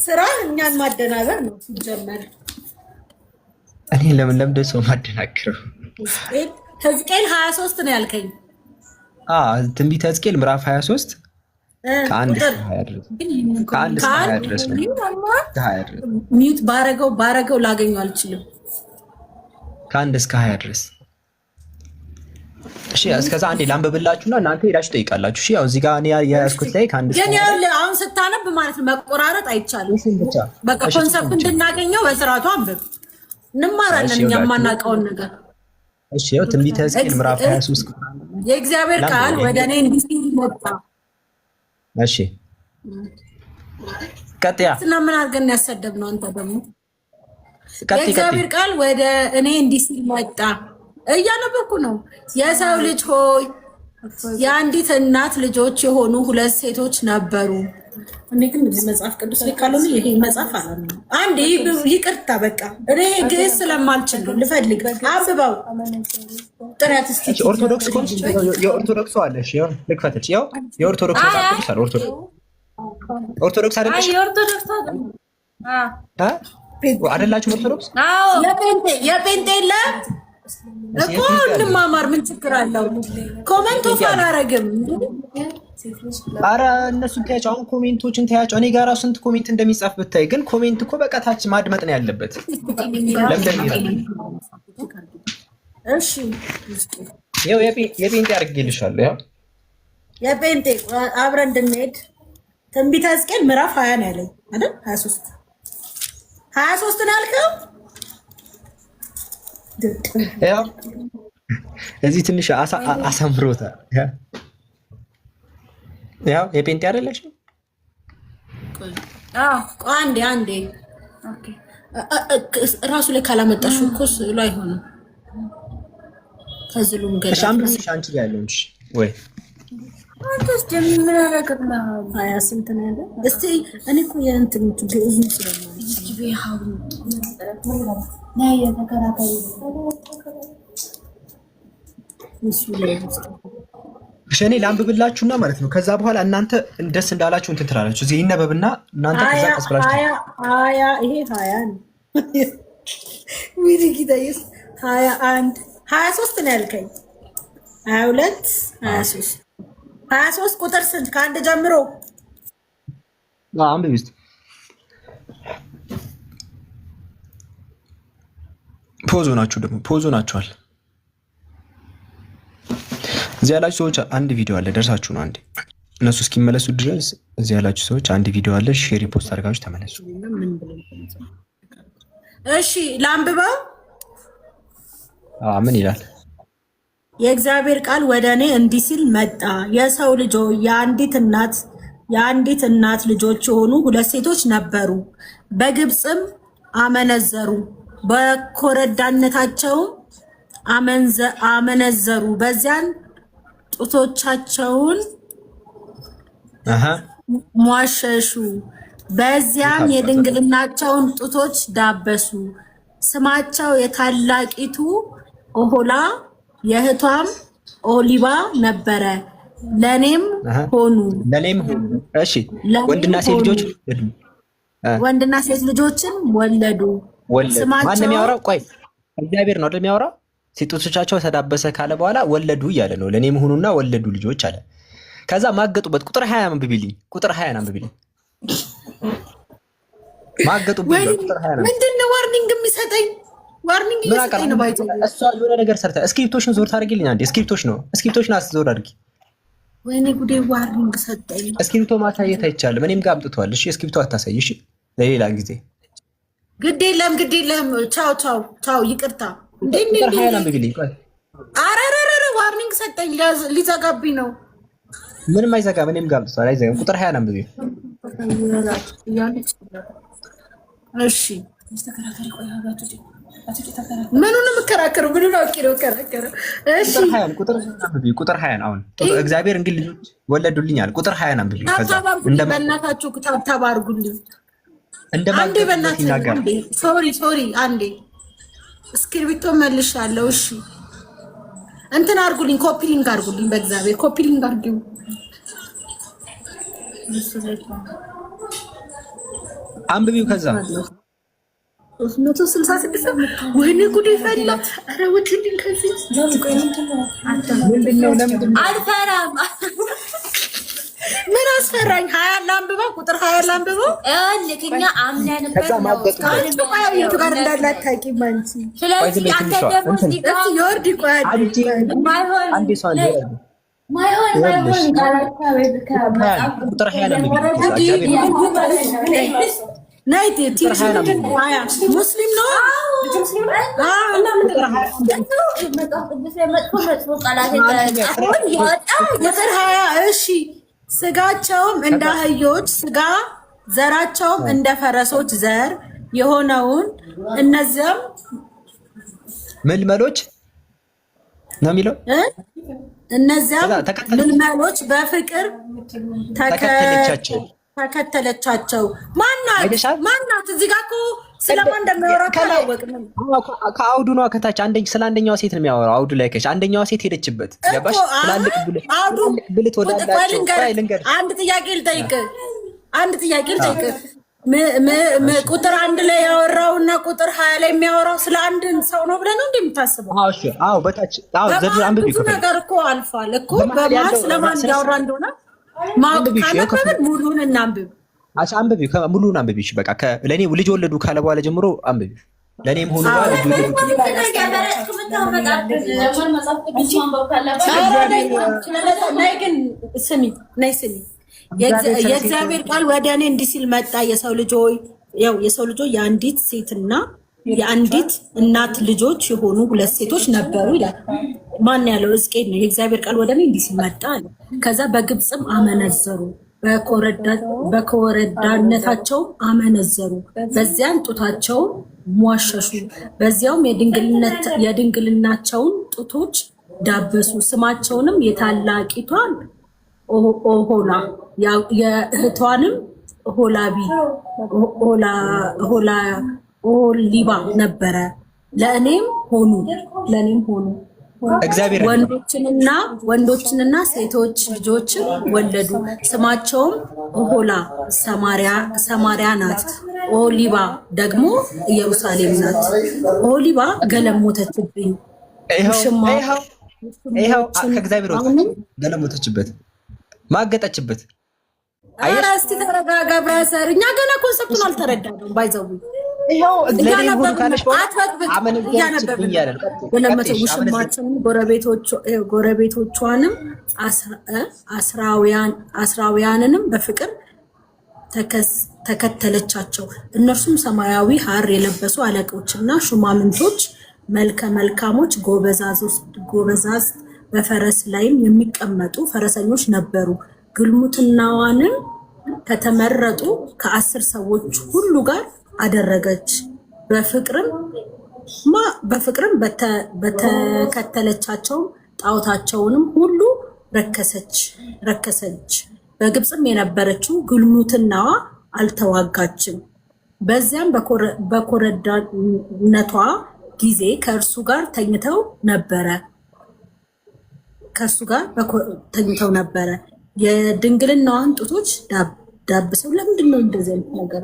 [SPEAKER 2] ስራ እኛን ማደናበር ነው ሲጀመር።
[SPEAKER 1] እኔ ለምን ሰው ማደናገረው?
[SPEAKER 2] ሕዝቅኤል 23 ነው ያልከኝ?
[SPEAKER 1] ትንቢተ ሕዝቅኤል ምዕራፍ 23 ከአንድ እስከ 20 ድረስ ነው።
[SPEAKER 2] ሚዩት ባረገው ላገኘው አልችልም።
[SPEAKER 1] ከአንድ እስከ 20 ድረስ። እሺ እስከዛ አንዴ ላንብብላችሁና እናንተ ሄዳችሁ ጠይቃላችሁ። እሺ ያው እዚህ ጋር እኔ ያስኩት ላይ ከአንድ እስከ 20
[SPEAKER 2] አሁን ስታነብ ማለት ነው መቆራረጥ አይቻልም። በቃ ኮንሰፕት እንድናገኘው በስርዓቱ አንብብ። እንማራለን እኛ የማናውቀውን ነገር።
[SPEAKER 1] እሺ ያው ትንቢተ ሕዝቅኤል ምዕራፍ 23
[SPEAKER 2] የእግዚአብሔር ቃል ወደ እኔ እንዲህ ሲል መጣ።
[SPEAKER 1] እሺ ቀጥያ
[SPEAKER 2] እና ምን አድርገን ያሰደብነው አንተ ደግሞ የእግዚአብሔር ቃል ወደ እኔ እንዲህ ሲል መጣ። እያነበብኩ ነው። የሰው ልጅ ሆይ የአንዲት እናት ልጆች የሆኑ 2 ሴቶች ነበሩ። እኔ ግን መጽሐፍ ቅዱስ ላይ ካልሆነ ይሄ መጽሐፍ አላምንም። አንዴ ይቅርታ በቃ እኔ ግዕዝ ስለማልችል ነው። ልፈልግ አብባው ጥራት እስቲ
[SPEAKER 1] ኦርቶዶክስ ኮንስ የኦርቶዶክስ አለሽ ያው ልክፈትሽ ያው የኦርቶዶክስ መጽሐፍ ቅዱስ አለ። ኦርቶዶክስ አይደለሽ?
[SPEAKER 3] የኦርቶዶክስ
[SPEAKER 1] አይደላችሁ? ኦርቶዶክስ
[SPEAKER 2] የጴንጤ የለ እኮ እንማማር ምን ችግር አለው? ኮሜንት ኦፍ አላረግም።
[SPEAKER 1] ኧረ እነሱን ታያቸው። አሁን ኮሜንቶችን ታያቸው። እኔ ጋር ስንት ኮሜንት እንደሚጻፍ ብታይ። ግን ኮሜንት እኮ በቃ ታች ማድመጥ ነው ያለበት።
[SPEAKER 2] እሺ
[SPEAKER 1] ያው የጴንጤ አድርጌልሻለሁ። ያው
[SPEAKER 2] የጴንጤ አብረን እንድንሄድ ትንቢተ ሕዝቅኤል ምዕራፍ 20 ነው ያለኝ አይደል? 23 ነው ያልከው።
[SPEAKER 1] ያው እዚህ ትንሽ አሳምሮታል። ያው የጴንጤ አይደለሽ?
[SPEAKER 2] አንዴ ራሱ ላይ ካላመጣሽ እኮ ስዕሉ አይሆንም። ከዝሉም ገና
[SPEAKER 1] ሻምብልሽ አንቺ ጋር ያለው እንጂ ወይ
[SPEAKER 3] አንተስ ምን አደረግና
[SPEAKER 2] 20 ስንት ነው ያለው? እስቲ እኔ እኮ የእንትን ግዕዝ ስለማለት
[SPEAKER 1] እኔ ላንብብላችሁና ማለት ነው። ከዛ በኋላ እናንተ ደስ እንዳላችሁ እንትን ትላላችሁ። እዚህ ይነበብና እናንተ ከዛ ቀስብላችሁ
[SPEAKER 2] ይሄ 20 ነው። ዊሪጊታይስ 21 23 ነው ያልከኝ። 22 23 ቁጥር ስንት? ከአንድ ጀምሮ
[SPEAKER 1] አንብቢ እስኪ። ፖዞ ናችኋል። እዚህ ያላችሁ ሰዎች አንድ ቪዲዮ አለ፣ ደርሳችሁ ነው አንዴ እነሱ እስኪመለሱ ድረስ እዚህ ያላችሁ ሰዎች አንድ ቪዲዮ አለ፣ ሼር ፖስት አድርጋችሁ ተመለሱ።
[SPEAKER 2] እሺ ላንብበው።
[SPEAKER 1] ምን ይላል?
[SPEAKER 2] የእግዚአብሔር ቃል ወደ እኔ እንዲህ ሲል መጣ። የሰው ልጅ የአንዲት እናት ልጆች የሆኑ 2 ሴቶች ነበሩ። በግብፅም አመነዘሩ፣ በኮረዳነታቸውም አመነዘሩ። በዚያን ጡቶቻቸውን ሟሸሹ። በዚያም የድንግልናቸውን ጡቶች ዳበሱ። ስማቸው የታላቂቱ ኦሖላ የእህቷም ኦሖሊባ ነበረ። ለኔም ሆኑ።
[SPEAKER 1] እሺ ወንድና ሴት ልጆች
[SPEAKER 2] ወንድና ሴት ልጆችን ወለዱ።
[SPEAKER 1] ማን ነው የሚያወራው? ቆይ እግዚአብሔር ነው አይደል የሚያወራው? ሴቶቻቸው ተዳበሰ ካለ በኋላ ወለዱ እያለ ነው። ለኔም ሆኑና ወለዱ ልጆች አለ። ከዛ ማገጡበት ቁጥር 20 አንብቢልኝ። ቁጥር 20 አንብቢልኝ። ማገጡበት ቁጥር 20
[SPEAKER 2] ምንድነው? ዋርኒንግ የሚሰጠኝ ዋርኒንግ እየሰጠኝ ነው። ባይቶ
[SPEAKER 1] እሷ የሆነ ነገር ሰርታ እስክሪፕቶሽን ዞር ታደርጊልኝ አንዴ። እስክሪፕቶሽን አስዞር አድርጊ።
[SPEAKER 2] ወይኔ ጉዴ! ዋርኒንግ ሰጠኝ።
[SPEAKER 1] እስክሪፕቶ ማሳየት አይቻልም። እኔም ጋር አምጥቷል። እሺ እስክሪፕቶ አታሳይ። እሺ ለሌላ ጊዜ
[SPEAKER 2] ግድ የለም። ቻው ይቅርታ።
[SPEAKER 1] ቁጥር 20 አንብቢልኝ። ቆይ
[SPEAKER 2] አረረረ ዋርኒንግ ሰጠኝ። ሊዘጋብኝ ነው።
[SPEAKER 1] ምንም አይዘጋም። እኔም ጋር አምጥቷል። አይዘጋም። ቁጥር 20 አንብቢ።
[SPEAKER 2] እሺ ምኑን የምከራከረው? ምኑን አውቄ ነው የምከራከረው? እሺ
[SPEAKER 1] ቁጥር 20 አሁን እግዚአብሔር እንግዲህ ልጆች ወለዱልኛል። ቁጥር 20 አንብቢ። ከዛ
[SPEAKER 2] በእናታችሁ ታብ አድርጉልኝ። አንዴ በእናትህ ሶሪ አንዴ እስክሪብቶ መልሻለሁ። እሺ እንትን አድርጉልኝ፣ ኮፒ ሊንክ አድርጉልኝ። በእግዚአብሔር ኮፒ ሊንክ አድርጉ።
[SPEAKER 1] አንብቢው ከዛ
[SPEAKER 2] 366 ወይኔ ጉዴ ፈላ። ኧረ ውትልኝ ከዚህ አልፈራም። ምን አስፈራኝ? 20 ላንብበው፣ ቁጥር 20 ላንብበው።
[SPEAKER 3] ለከኛ አምነንበት
[SPEAKER 2] ነው ጋር እንዳላታቂ ማንቺ።
[SPEAKER 3] ስለዚህ አንተ ደግሞ
[SPEAKER 2] ይወርድ ይቆያል።
[SPEAKER 1] አንዴ ሰው አንዴ ማይሆን ቁጥር 20
[SPEAKER 2] ናይት ሙስሊም ነው። ቁጥር 20 እሺ። ስጋቸውም እንደ አህዮች ስጋ ዘራቸውም እንደ ፈረሶች ዘር የሆነውን እነዚያም
[SPEAKER 1] ምልመሎች ነው የሚለው።
[SPEAKER 2] እነዚያም ምልመሎች በፍቅር ተከተለቻቸው። ማናት? እዚህ ጋር እኮ ስለማን እንደሚያወራ ካላወቅንም
[SPEAKER 1] ከአውዱ ነው። ከታች ስለ አንደኛዋ ሴት ነው የሚያወራው። አውዱ ላይ ከሽ አንደኛዋ ሴት ሄደችበት። ገባሽ? ትላልቅ ብልት ወዳላቸው።
[SPEAKER 2] አንድ ጥያቄ ልጠይቅ። ቁጥር 1 ላይ ያወራውና ቁጥር 20 ላይ የሚያወራው ስለ አንድ ሰው ነው ብለህ ነው እንደምታስበው?
[SPEAKER 1] አዎ በታች አንብቢ።
[SPEAKER 2] ብዙ ነገር እኮ አልፏል እኮ በማን ስለማን እንዳወራ እንደሆነ ማወቅ ካለብን ሙሉን እናንብብ።
[SPEAKER 1] አንብቢ፣ ሙሉን አንብቢ። እሺ በቃ ለኔ ልጅ ወለዱ ካለ በኋላ ጀምሮ አንብቢ። ለኔም ሆኖ ልጅ ወለዱ ግን ስሚ የእግዚአብሔር ቃል ወደ እኔ እንዲህ ሲል መጣ። የሰው ልጅ ሆይ የአንዲት ሴትና የአንዲት እናት ልጆች የሆኑ 2 ሴቶች ነበሩ ይላል። ማን ያለው? ሕዝቅኤል ነው። የእግዚአብሔር ቃል ወደ እኔ እንዲህ ሲል መጣ አለ። ከዛ በግብፅም አመነዘሩ፣ በኮረዳነታቸውም አመነዘሩ፣ በዚያን ጡታቸውን ሟሸሹ፣ በዚያውም የድንግልናቸውን ጡቶች ዳበሱ። ስማቸውንም የታላቂቷን ኦሖላ የእህቷንም ኦሖሊባ ነበረ። ለእኔም ሆኑ ወንዶችንና ሴቶች ልጆችን ወለዱ። ስማቸውም ኦሖላ ሰማሪያ ናት፣ ኦሖሊባ ደግሞ ኢየሩሳሌም ናት። ኦሖሊባ ገለሞተችብኝ። ይኸው ከእግዚአብሔር ገለሞተችበት፣ ማገጠችበት።
[SPEAKER 2] ኧረ እስኪ ተረጋጋ ብራዘር። እኛ ገና ኮንሰፕቱን አልተረዳንም። ባይዘው ጎረቤቶቿንም አስራውያንንም በፍቅር ተከተለቻቸው። እነርሱም ሰማያዊ ሐር የለበሱ አለቆችና ሹማምንቶች፣ መልከ መልካሞች ጎበዛዝት፣ በፈረስ ላይም የሚቀመጡ ፈረሰኞች ነበሩ። ግልሙትናዋንም ከተመረጡ ከ10 ሰዎች ሁሉ ጋር አደረገች። በፍቅርም በተከተለቻቸው ጣዖታቸውንም ሁሉ ረከሰች። በግብፅም የነበረችው ግልሙትናዋ አልተዋጋችም። በዚያም በኮረዳነቷ ጊዜ ከእርሱ ጋር ተኝተው ነበረ። የድንግልናዋን ጡቶች ዳብሰው ለምንድን ነው እንደዚህ አይነት ነገር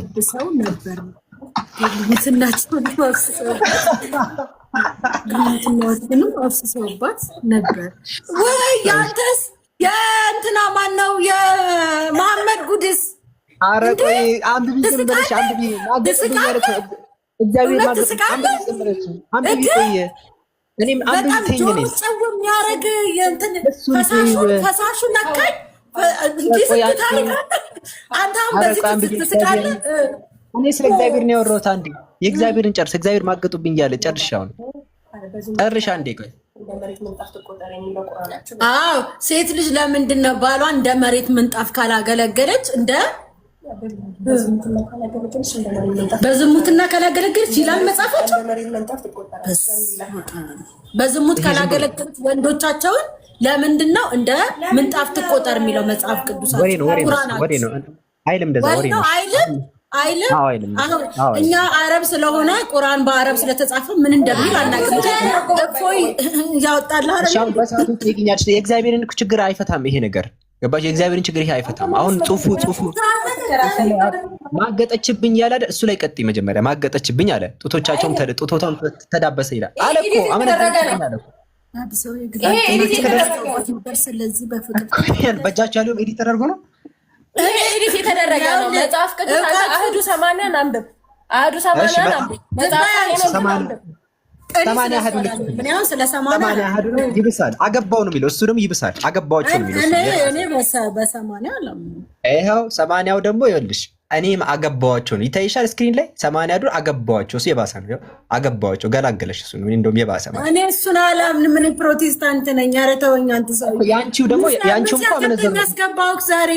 [SPEAKER 2] ዳብሰው ነበር? ግልሙትናቸውንም አፍስሰውባት ነበር። ወይ ያንተስ የእንትና ማን ነው የመሐመድ ጉድስ?
[SPEAKER 1] ኧረ ቆይ አንድ ቢጀምረሽ
[SPEAKER 2] የሚያደርግ ፈሳሹ ነካኝ። አንተ አሁን በዚህ ትስቃለህ።
[SPEAKER 1] እኔ ስለ እግዚአብሔር ነው ያወራሁት። አንዴ የእግዚአብሔርን ጨርስ። እግዚአብሔር ማገጡብኝ እያለ ጨርሻውን ጨርሻ። አንዴ ቆይ
[SPEAKER 2] አዎ ሴት ልጅ ለምንድን ነው ባሏ እንደ መሬት ምንጣፍ ካላገለገለች በዝሙትና ካላገለገለች ይላል መጽሐፋቸው። በዝሙት ካላገለገለች ወንዶቻቸውን ለምንድን ነው እንደ ምንጣፍ ትቆጠር የሚለው መጽሐፍ ቅዱሳችን? አይልም። እኛ አረብ ስለሆነ ቁርአን በአረብ ስለተጻፈ ምን እንደሚል አናውቅም። እፎይ ያወጣል አይደል?
[SPEAKER 1] በሰዓቱ ትይኛለሽ። የእግዚአብሔርን ችግር አይፈታም ይሄ ነገር ገባሽ? የእግዚአብሔርን ችግር ይሄ አይፈታም። አሁን ጽፉ ማገጠችብኝ ያለ እሱ ላይ ቀጥ መጀመሪያ ማገጠችብኝ አለ። ጡቶቻቸውም ጡቶታውን ተዳበሰ ይላል አለ እኮ በእጃቸው ያለው ኤዲት ተደርጎ ነው
[SPEAKER 3] ኤዲት የተደረገ ነው። መጽሐፍ ቅዱስ አህዱ 80 አንብብ። አህዱ 80 አንብብ።
[SPEAKER 1] ይብሳል አገባው ነው የሚለው። እሱ ደግሞ ይብሳል አገባዋቸው ነው የሚለው።
[SPEAKER 2] እኔ በ80
[SPEAKER 1] ይኸው 80ው ደግሞ ይኸውልሽ እኔም አገባዋቸው ነው ይታይሻል ስክሪን ላይ 80 ዱር አገባዋቸው። እሱ የባሰ ነው። አገባዋቸው ገላገለሽ። እሱ ነው እንደውም የባሰ ነው።
[SPEAKER 2] እኔ እሱን አላምንም። ምን ፕሮቴስታንት ነኝ። ኧረ ተወኝ አንተ ሰው።
[SPEAKER 1] ያንቺው ደግሞ ያንቺው እንኳን ምን ዘር
[SPEAKER 2] ያስገባው ዛሬ።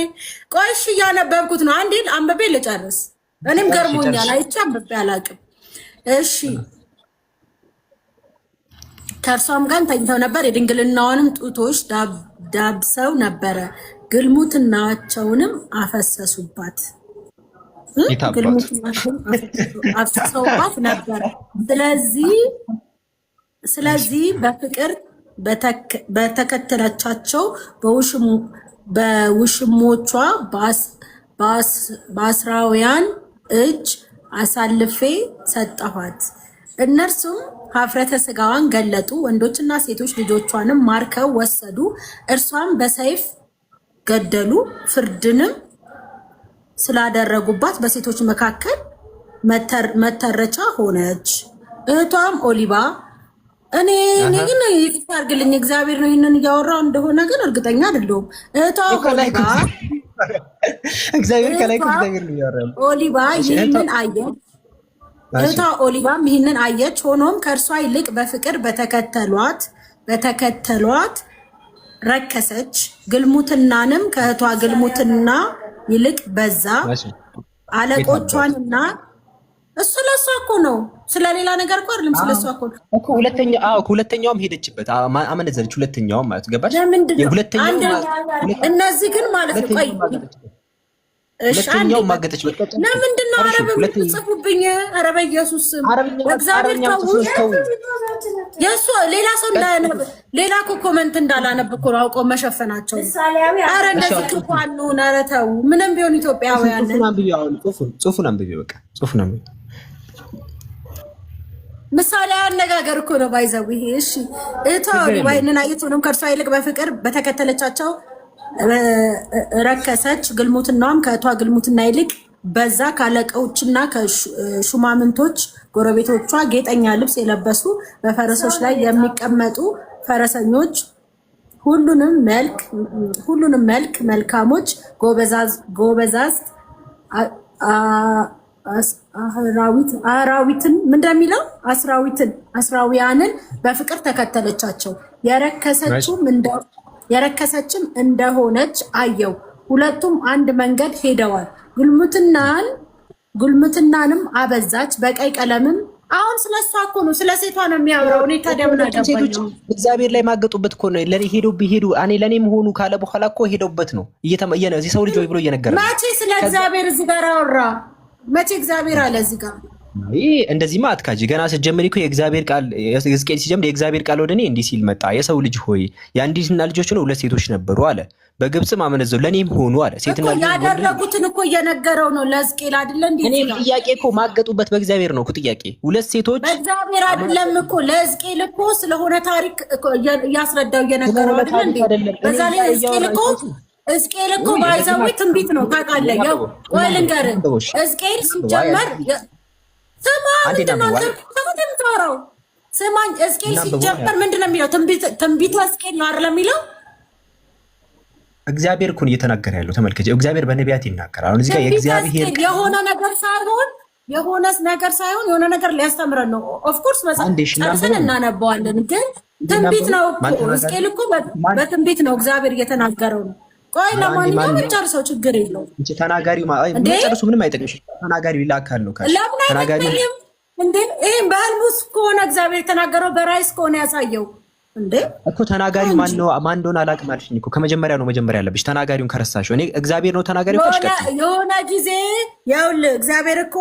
[SPEAKER 2] ቆይ እሺ እያነበብኩት ነው። አንዴ አንብቤ ልጨርስ። እኔም ገርሞኛል። አይቼ አንብቤ አላውቅም። እሺ ከእርሷም ጋር ተኝተው ነበር። የድንግልናዋንም ጡቶች ዳብሰው ነበረ። ግልሙትናቸውንም አፈሰሱባት። አፍስሰውባት ነበር። ስለዚህ በፍቅር በተከተለቻቸው በውሽሞቿ በአስራውያን እጅ አሳልፌ ሰጠኋት። እነርሱም ኀፍረተ ሥጋዋን ገለጡ። ወንዶችና ሴቶች ልጆቿንም ማርከው ወሰዱ። እርሷም በሰይፍ ገደሉ። ፍርድንም ስላደረጉባት በሴቶች መካከል መተረቻ ሆነች። እህቷም ኦሊባ እኔ ግን ይቅርታ አድርግልኝ፣ እግዚአብሔር ነው ይህንን እያወራው እንደሆነ ግን እርግጠኛ አይደለሁም። እህቷ ኦሊባ ይህንን አየች። እህቷ ኦሊባም ይህንን አየች። ሆኖም ከእርሷ ይልቅ በፍቅር በተከተሏት ረከሰች። ግልሙትናንም ከእህቷ ግልሙትና ይልቅ በዛ። አለቆቿንና እሱ ለእሷ እኮ ነው፣ ስለሌላ ነገር እኮ አይደለም። ስለሷ እኮ ነው።
[SPEAKER 1] ሁለተኛውም ሄደችበት አመነዘረች። ሁለተኛውም ማለት ገባሽ?
[SPEAKER 2] እነዚህ ግን ማለት ነው። ቆይ
[SPEAKER 1] ሁለተኛው ማገጠች።
[SPEAKER 2] ለምንድን ነው አረብ የምትጽፉብኝ? ኧረ በኢየሱስ ስም እግዚአብሔር ተው። የእሱ ሌላ ሰው እንዳያነብ ሌላ እኮ ኮመንት እንዳላነብ እኮ ነው አውቀው መሸፈናቸው። ኧረ እንደዚህ ክፉ አንሁን። ኧረ ተው። ምንም ቢሆን ኢትዮጵያውያን
[SPEAKER 1] ጽሑፉን አንብቢ። በቃ ጽሑፉን አንብቢ።
[SPEAKER 2] ምሳሌ አነጋገር እኮ ነው ባይዘው ይሄ። እሺ እህቷ ወይንን አየቱንም ከእርሷ ይልቅ በፍቅር በተከተለቻቸው ረከሰች። ግልሙትናዋም ከእህቷ ግልሙትና ይልቅ በዛ። ካለቆችና ከሹማምንቶች ጎረቤቶቿ ጌጠኛ ልብስ የለበሱ በፈረሶች ላይ የሚቀመጡ ፈረሰኞች ሁሉንም መልክ መልካሞች ጎበዛዝት አራዊትን እንደሚለው አስራውያንን በፍቅር ተከተለቻቸው። የረከሰችም እንደሆነች አየው። ሁለቱም አንድ መንገድ ሄደዋል። ግልሙትናንም አበዛች። በቀይ ቀለምም አሁን ስለሷ እኮ ነው ስለ ሴቷ ነው የሚያወራው። እኔ ታዲያ ምን አገባኝ?
[SPEAKER 1] እግዚአብሔር ላይ ማገጡበት እኮ ነው። ለኔ ሄዶ ቢሄዱ እኔ ለኔ መሆኑ ካለ በኋላ እኮ ሄዶበት ነው እየተመየነ እዚህ ሰው ልጅ ወይ ብሎ እየነገረ ነው።
[SPEAKER 2] መቼ ስለ እግዚአብሔር እዚህ ጋር አወራ? መቼ እግዚአብሔር አለ እዚህ ጋር?
[SPEAKER 1] እንደዚህማ አትካጂ። ገና ስትጀምሪ እኮ የእግዚአብሔር ቃል ሕዝቅኤል ሲጀምር የእግዚአብሔር ቃል ወደ እኔ እንዲህ ሲል መጣ። የሰው ልጅ ሆይ የአንዲትና ልጆች ነው 2 ሴቶች ነበሩ አለ። በግብፅም አመነዘሩ ለኔም ሆኑ አለ። ሴትና ልጅ
[SPEAKER 2] ያደረጉትን እኮ እየነገረው ነው ለሕዝቅኤል አይደለ እንዴ?
[SPEAKER 1] እኔ ጥያቄ እኮ ማገጡበት በእግዚአብሔር ነው እኮ ጥያቄ። 2 ሴቶች
[SPEAKER 2] በእግዚአብሔር አይደለም እኮ ለሕዝቅኤል እኮ ስለሆነ ታሪክ እያስረዳው እየነገረው አይደለ እንዴ? በዛ ላይ ሕዝቅኤል እኮ ባይዘው ትንቢት ነው ታውቃለህ። ያው ወይ ልንገርህ ሕዝቅኤል ሲጀመር ስማኝ ሕዝቅኤል ሲጀመር ምንድን ነው የሚለው? ትንቢቱ ሕዝቅኤል ነው አይደል የሚለው?
[SPEAKER 1] እግዚአብሔር እኮ እየተናገረ ያለው ተመልከች። እግዚአብሔር በነቢያት ይናገራል። አሁን እዚህ ጋር የእግዚአብሔር
[SPEAKER 2] የሆነ ነገር ሳይሆን የሆነ ነገር ሊያስተምረን ነው። ኦፍ ኮርስ መጽሐፍን እናነባዋለን፣ ግን ትንቢት ነው እኮ ሕዝቅኤል እኮ በትንቢት ነው እግዚአብሔር እየተናገረው ነው። ቆይ ለማንኛውም ጨርሰው ችግር የለውም።
[SPEAKER 1] ተናጋሪው ጨርሱ ምንም አይጠቅምሽም። ተናጋሪው ይላካል ነው
[SPEAKER 2] ተናጋሪው እንዴ ይሄን በህልሙስ ከሆነ እግዚአብሔር የተናገረው በራእይስ ከሆነ ያሳየው እንዴ
[SPEAKER 1] እኮ ተናጋሪው ማን እንደሆነ አላውቅም አልሽኝ እኮ። ከመጀመሪያ ነው መጀመሪያ ያለብሽ ተናጋሪውን ከረሳሽው። እኔ እግዚአብሔር ነው ተናጋሪው
[SPEAKER 2] የሆነ ጊዜ ይኸውልህ እግዚአብሔር እኮ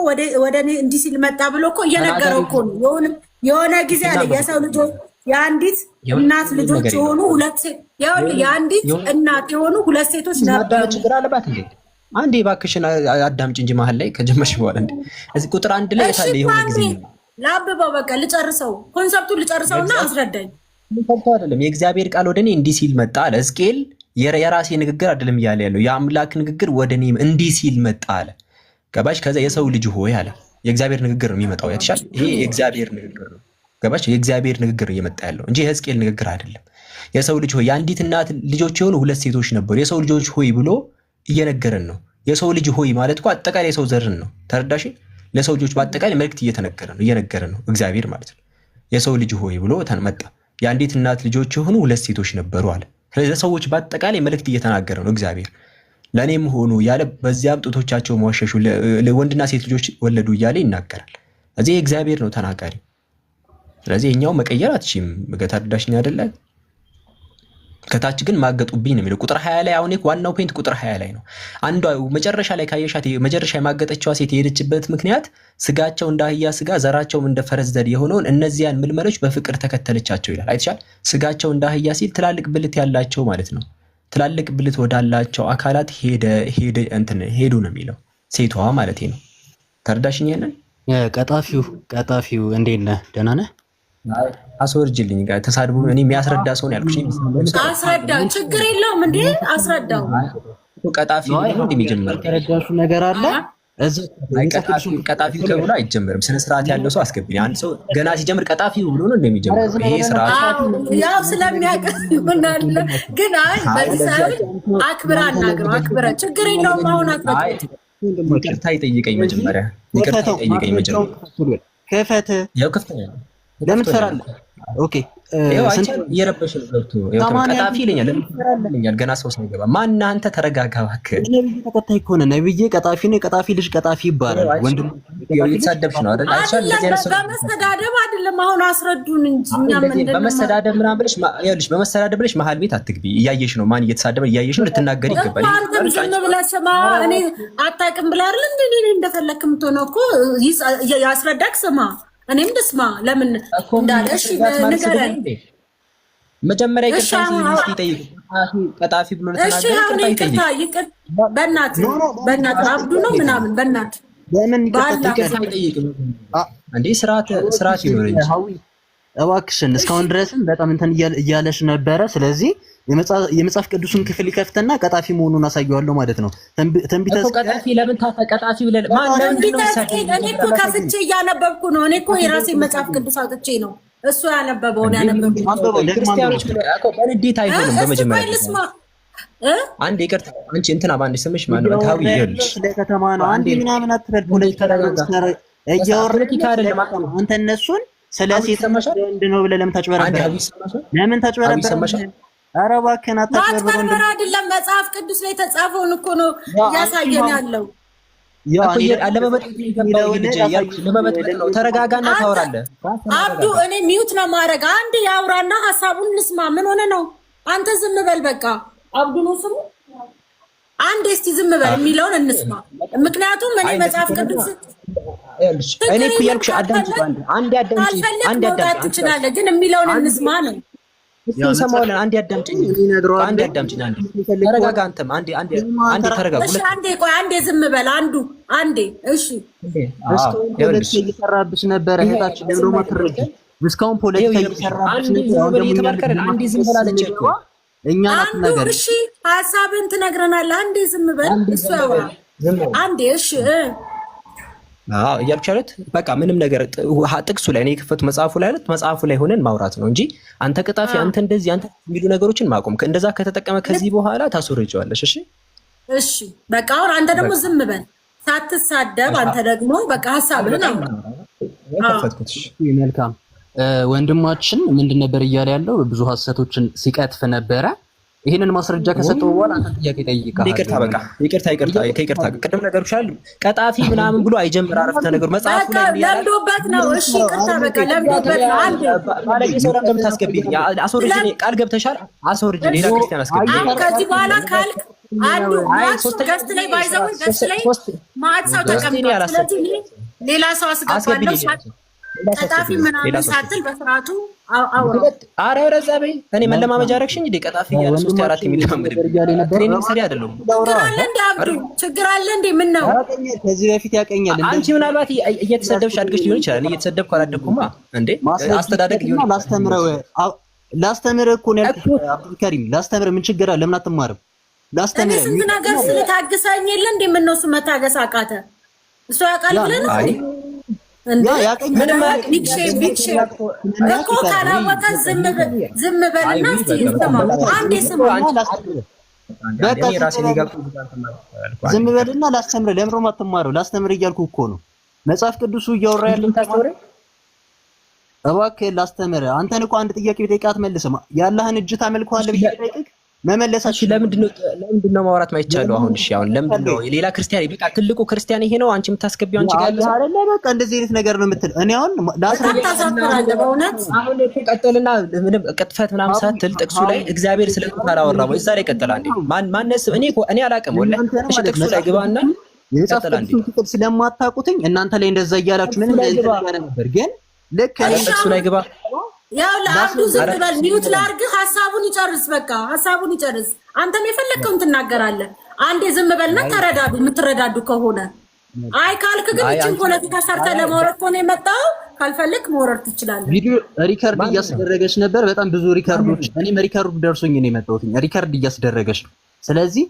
[SPEAKER 2] ወደ እኔ እንዲህ ሲል መጣ ብሎ እኮ እየነገረው እኮ ነው። የሆነ ጊዜ አለ የሰው ልጆች የአንዲት እናት ልጆች የሆኑ 2 ሴት የአንዲት እናት የሆኑ 2 ሴቶች ነበሩ።
[SPEAKER 1] ችግር አለባት እንዴ? አንዴ እባክሽን አዳምጪ እንጂ መሀል ላይ ከጀመርሽ በኋላ እንዴ እዚህ ቁጥር 1 ላይ የታለ የሆነ ጊዜ
[SPEAKER 2] ላብበው በቃ ልጨርሰው፣ ኮንሰፕቱን ልጨርሰውና አስረዳኝ።
[SPEAKER 1] ኮንሰፕቱ አይደለም የእግዚአብሔር ቃል ወደ እኔ እንዲህ ሲል መጣ አለ። ሕዝቅኤል የራሴ ንግግር አይደለም እያለ ያለው የአምላክ ንግግር ወደ እኔ እንዲህ ሲል መጣ አለ። ገባሽ? ከዛ የሰው ልጅ ሆይ አለ። የእግዚአብሔር ንግግር ነው የሚመጣው። ያትሻል ይሄ የእግዚአብሔር ንግግር ነው። ገባሽ? የእግዚአብሔር ንግግር እየመጣ ያለው እንጂ የሕዝቅኤል ንግግር አይደለም። የሰው ልጅ ሆይ የአንዲት እናት ልጆች የሆኑ 2 ሴቶች ነበሩ። የሰው ልጆች ሆይ ብሎ እየነገረን ነው። የሰው ልጅ ሆይ ማለት እኮ አጠቃላይ የሰው ዘርን ነው። ተረዳሽ? ለሰው ልጆች በአጠቃላይ መልእክት እየነገረ ነው እግዚአብሔር ማለት ነው። የሰው ልጅ ሆይ ብሎ መጣ። የአንዲት እናት ልጆች የሆኑ 2 ሴቶች ነበሩ አለ። ስለዚህ ለሰዎች በአጠቃላይ መልእክት እየተናገረ ነው እግዚአብሔር። ለእኔም ሆኑ ያለ በዚያም ጡቶቻቸው መዋሸሹ ወንድና ሴት ልጆች ወለዱ እያለ ይናገራል። እዚህ እግዚአብሔር ነው ተናጋሪ። ስለዚህ የኛው መቀየር አትችይም። ተረዳሽኝ አይደለ? ከታች ግን ማገጡብኝ ነው የሚለው ቁጥር 20 ላይ። አሁን ዋናው ፖይንት ቁጥር 20 ላይ ነው። አንዷ መጨረሻ ላይ ካየሻት መጨረሻ የማገጠችዋ ሴት የሄደችበት ምክንያት ስጋቸው እንደ አህያ ስጋ ዘራቸውም እንደ ፈረስ ዘር የሆነውን እነዚያን ምልመሎች በፍቅር ተከተለቻቸው ይላል። አይተሻል? ስጋቸው እንደ አህያ ሲል ትላልቅ ብልት ያላቸው ማለት ነው። ትላልቅ ብልት ወዳላቸው አካላት ሄዱ ነው የሚለው ሴቷ ማለት ነው። ተረዳሽኝ? ያንን
[SPEAKER 4] ቀጣፊው እንዴት ነህ? ደህና ነህ?
[SPEAKER 1] አስወርጅልኝ ጋር ተሳድቡ። እኔ የሚያስረዳ ሰው ነው ያልኩሽ።
[SPEAKER 2] አስረዳው፣ ችግር የለውም እንዴ አስረዳው።
[SPEAKER 1] ቀጣፊ ነው እንደሚጀምር
[SPEAKER 4] ተረዳሹ ነገር አለ እዚህ
[SPEAKER 1] ቀጣፊ ተብሎ አይጀምርም። ስነ ስርዓት ያለው ሰው አስገብኝ። አንድ ሰው ገና ሲጀምር ቀጣፊ ብሎ ነው እንደሚጀምር። ይሄ ስርዓት
[SPEAKER 2] ያው ስለሚያውቅ ይሆናል። ግን አይ በዚህ አክብራ እናግረው፣ አክብራ ችግር የለውም። አሁን አትበቃ።
[SPEAKER 1] ይቅርታ ይጠይቀኝ መጀመሪያ፣ ይቅርታ ይጠይቀኝ መጀመሪያ።
[SPEAKER 4] ከፈተ
[SPEAKER 1] ያው ከፍተኛ ነው።
[SPEAKER 4] ለምን ትሰራለህ? ኦኬ
[SPEAKER 1] እየረበሽ ነው ገብቶ ቀጣፊ ይለኛል። ገና ሰው ሳይገባ ማን አንተ ተረጋጋ እባክህ።
[SPEAKER 4] ነብይ ተከታይ ከሆነ ነብይ ቀጣፊ ነው። ቀጣፊ ልጅ ቀጣፊ ይባላል። ወንድም
[SPEAKER 1] እየተሳደብሽ ነው አይደል?
[SPEAKER 2] በመሰዳደብ አይደለም። አሁን አስረዱን እንጂ እኛ ምንድነው
[SPEAKER 1] በመሰዳደብ ምናምን ብለሽ ይኸውልሽ፣ በመሰዳደብ ብለሽ መሀል ቤት አትግቢ። እያየሽ ነው ማን እየተሳደበ እያየሽ ነው። ልትናገሪ ይገባል።
[SPEAKER 2] አንተም ዝም ብለሽ ስማ። እኔ አታውቅም ብለህ አይደል እንዴ? እኔ እንደፈለክ የምትሆነው እኮ ያስረዳክ ስማ። እኔም ልስማ ለምን እንዳለሽ ንገረን።
[SPEAKER 1] መጀመሪያ ቀጣፊ ብሎ
[SPEAKER 2] ይቅርታ በእናትህ አብዱ ነው ምናምን በእናትህ
[SPEAKER 4] ለምን
[SPEAKER 1] እንዴ ስርዓት ይኖር እንጂ
[SPEAKER 4] እባክሽን። እስካሁን ድረስም በጣም እንትን እያለሽ ነበረ። ስለዚህ የመጽሐፍ ቅዱስን ክፍል ይከፍተና ቀጣፊ መሆኑን አሳየዋለሁ ማለት ነው። ትንቢተ
[SPEAKER 1] ቀጣፊ ለምን ቀጣፊ ብለህ ማን ለምን
[SPEAKER 2] እኔ እኮ ከፍቼ እያነበብኩ ነው። እኔ እኮ የራሴ መጽሐፍ ቅዱስ አውጥቼ ነው እሱ ያነበበውን ያነበብኩት።
[SPEAKER 1] ክርስቲያኖች እኮ በንዴት አይሆንም። በመጀመሪያ ልስማ አንድ ይቅርታ፣ አንቺ እንትና ባንድ ስምሽ ማን ነው? ታዊ ይልሽ
[SPEAKER 4] ለከተማ ነው አንድ ምናምን አትበል። ፖለቲካ አይደለም አንተ እነሱን ስለ ሴት ወንድ ነው ብለህ ለምን ታጭበረብራለህ? ለምን ታጭበረብራለህ? ኧረ እባክህን አታጭበርብር።
[SPEAKER 2] አይደለም መጽሐፍ ቅዱስ ላይ የተጻፈውን እኮ ነው እያሳየን ያለው።
[SPEAKER 1] ለመበጥበጥ ነው። ተረጋጋና ታወራለህ።
[SPEAKER 2] አብዱ እኔ ሚውት ነው ማድረግ። አንድ ያውራና ሀሳቡን እንስማ። ምን ሆነ ነው? አንተ ዝም በል በቃ። አብዱ ነው ስሙ። አንድ እስቲ ዝም በል የሚለውን እንስማ። ምክንያቱም እኔ መጽሐፍ ቅዱስ
[SPEAKER 1] እኔ እኮ ያልኩሽ አዳምጪ። አንድ አዳምጪ
[SPEAKER 2] ትችላለህ፣ ግን የሚለውን እንስማ ነው።
[SPEAKER 1] እንሰማዋለን። አንድ አዳምጪኝ። ተረጋጋ። አንተም አንዴ ተረጋጋ።
[SPEAKER 2] እሺ አንዴ ቆይ፣ አንዴ ዝም በል። አንዴ እሺ።
[SPEAKER 4] እየሰራብሽ ነበረ እህታችን። ለምን ደግሞ አትረጂ? እስካሁን ፖለቲካ እየሰራብሽ ነበር።
[SPEAKER 1] አንዴ ዝም በል አለች እኮ
[SPEAKER 4] እኛ ናት ነገር።
[SPEAKER 2] እሺ ሀሳብን ትነግረናለህ። አንዴ ዝም በል። እሱ ያወራ። አንዴ እሺ
[SPEAKER 1] እያልኩሽ ያሉት በቃ ምንም ነገር ጥቅሱ ላይ ነው የከፈቱ መጽሐፉ ላይ አለት መጽሐፉ ላይ ሆነን ማውራት ነው እንጂ አንተ ቅጣፊ፣ አንተ እንደዚህ፣ አንተ የሚሉ ነገሮችን ማቆም። እንደዛ ከተጠቀመ ከዚህ በኋላ ታስወርጀዋለሽ።
[SPEAKER 2] እሺ በቃ አሁን አንተ ደግሞ ዝም በል ሳትሳደብ። አንተ ደግሞ በቃ ሀሳብህን ነው
[SPEAKER 1] የከፈትኩት።
[SPEAKER 4] መልካም ወንድማችን ምንድን ነበር እያለ ያለው? ብዙ ሐሰቶችን ሲቀጥፍ ነበረ። ይሄንን ማስረጃ ከሰጠው በኋላ አንተ ጥያቄ ጠይቀሃል።
[SPEAKER 1] ይቅርታ በቃ ይቅርታ። ቅድም ነገርኩሻል። ቀጣፊ ምናምን ብሎ አይጀምር አረፍተ ነገሩ መጽሐፉ ላይ
[SPEAKER 2] ለምዶበት ነው። እሺ ይቅርታ በቃ ለምዶበት ነው። አንዴ
[SPEAKER 1] ባለጌ ሰው እንደምታስገቢ አስወርጅ ቃል ገብተሻል። አስወርጅ ሌላ ክርስቲያን አስገቢ።
[SPEAKER 2] ከዚህ በኋላ ካልክ አንዱ ገስት ላይ ባይዘው ገስት ላይ ማዕት ሰው ተቀምጧል። ስለዚህ ሌላ ሰው አስገባለሁ። ቀጣፊ ምናምን ሳትል በስርዓቱ አውራ።
[SPEAKER 1] ኧረ ወደዛ በይ። እኔ መለማመጃ አደረግሽኝ እንዴ? ቀጣፊ እያለ 3 4 የሚለማመድ ትሬኒንግ ሰሪ አይደለም።
[SPEAKER 2] ችግር አለ እንዴ? ምን ነው
[SPEAKER 4] ከዚህ በፊት ያቀኛል።
[SPEAKER 1] አንቺ ምናልባት እየተሰደብሽ አድገሽ ሊሆን ይችላል። እኔ እየተሰደብኩ አላደግኩማ እንዴ? አስተዳደግ ሊሆን
[SPEAKER 4] ላስተምር እኮ ነው ያልኩት። አብዱልከሪም ላስተምር ምን ችግር አለ? ለምን አትማርም? ላስተምር
[SPEAKER 2] ስንት ነገር ስለታገሳኝ የለ እንዴ? ምን ነው እሱ መታገስ አቃተ? እሱ ያውቃል ብለን እኮ ካላወቀ ዝም በልና
[SPEAKER 4] ዝም በልና ላስተምር። ለምን ነው የማትማረው? ላስተምር እያልኩ እኮ ነው። መጽሐፍ ቅዱሱ እያወራ ያለው እባክህ ላስተምር። አንተን እኮ አንድ ጥያቄ ብጠይቅህ አትመልስም። ያለህን እጅ ታመልከዋለህ ብዬ ብጠይቅህ መመለሳችን
[SPEAKER 1] ለምንድን ነው ማውራት ማይቻለው? አሁን እሺ፣ አሁን ለምንድን ነው የሌላ ክርስቲያን በቃ ትልቁ ክርስቲያን ይሄ ነው አንቺ የምታስገቢው አንቺ ጋር
[SPEAKER 4] አይደለ? በቃ እንደዚህ አይነት ነገር ነው የምትል። እኔ አሁን
[SPEAKER 2] አሁን
[SPEAKER 1] ቀጥልና ምንም ቅጥፈት ምናምን ሳትል ጥቅሱ ላይ እግዚአብሔር ስለቁት አላወራ ወይ? እዛ ላይ ቀጥላ እንዴ ማነስ እኔ አላውቅም ወላሂ። እሺ ጥቅሱ ላይ ግባና
[SPEAKER 4] ቀጥላ እንዴ ስለማታውቁትኝ እናንተ ላይ እንደዛ እያላችሁ ምን እንደዚህ ነበር። ግን ልክ
[SPEAKER 1] ጥቅሱ ላይ ግባ።
[SPEAKER 2] ያው ለአብዱ ዝም በል። ሚውት ላድርግህ። ሀሳቡን ይጨርስ። በቃ ሀሳቡን ይጨርስ። አንተም የፈለግከውን ትናገራለህ። አንዴ ዝም በልና ተረዳዱ፣ የምትረዳዱ ከሆነ። አይ ካልክ ግን እችን ፖለቲካ ሰርተህ ለመውረድ ከሆነ የመጣው ካልፈልግ መውረድ ትችላለህ።
[SPEAKER 4] ቪዲዮ ሪከርድ እያስደረገች ነበር። በጣም ብዙ ሪከርዶች፣ እኔም ሪከርዱ ደርሶኝ ነው የመጣሁት። ሪከርድ እያስደረገች ነው። ስለዚህ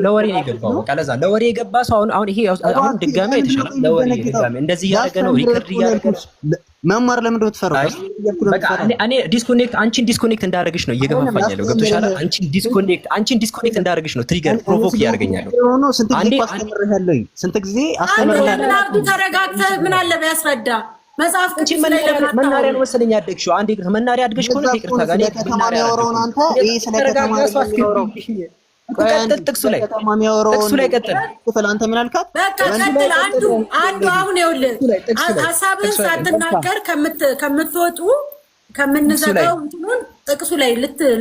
[SPEAKER 1] ለወሬ ነው የገባው። በቃ ለዛ ለወሬ የገባ ሰው አሁን ይሄ አሁን ድጋሚ አይተሻል። ለወሬ ድጋሚ እንደዚህ እያደረገ ነው፣ ሪከርድ እያደረገ ነው።
[SPEAKER 4] መማር ለምን እንደው ተፈራው?
[SPEAKER 1] በቃ እኔ አንቺን ዲስኮኔክት እንዳደረግሽ ነው እየገፋፋኝ ያለው። ገብቶሻል? አንቺን ዲስኮኔክት እንዳደረግሽ ነው ትሪገር ፕሮቮክ እያደረገኛል።
[SPEAKER 4] ስንት ጊዜ አስተምርሃለሁ? ስንት ጊዜ አስተምርሃለሁ?
[SPEAKER 2] አብዱ ተረጋግተህ ምን አለ ቢያስረዳ። መጽሐፍ
[SPEAKER 1] ቅዱስ መናሪያ ነው መሰለኝ ያደግሽው። አንዴ መናሪያ አድገሽ ከሆነ ይቅርታ ጋር
[SPEAKER 4] መናሪያ ያወራውን አንተ ይሄ ስለ ከተማ
[SPEAKER 1] ጥቅሱ ላይ ቀጥል።
[SPEAKER 4] አንተ ምን አልካት?
[SPEAKER 2] በቃ ቀጥል። አንዱ አሁን ይኸውልህ ሀሳብህን ሳትናገር ከምትወጡ ከምንዘጋው እንትኑን ጥቅሱ ላይ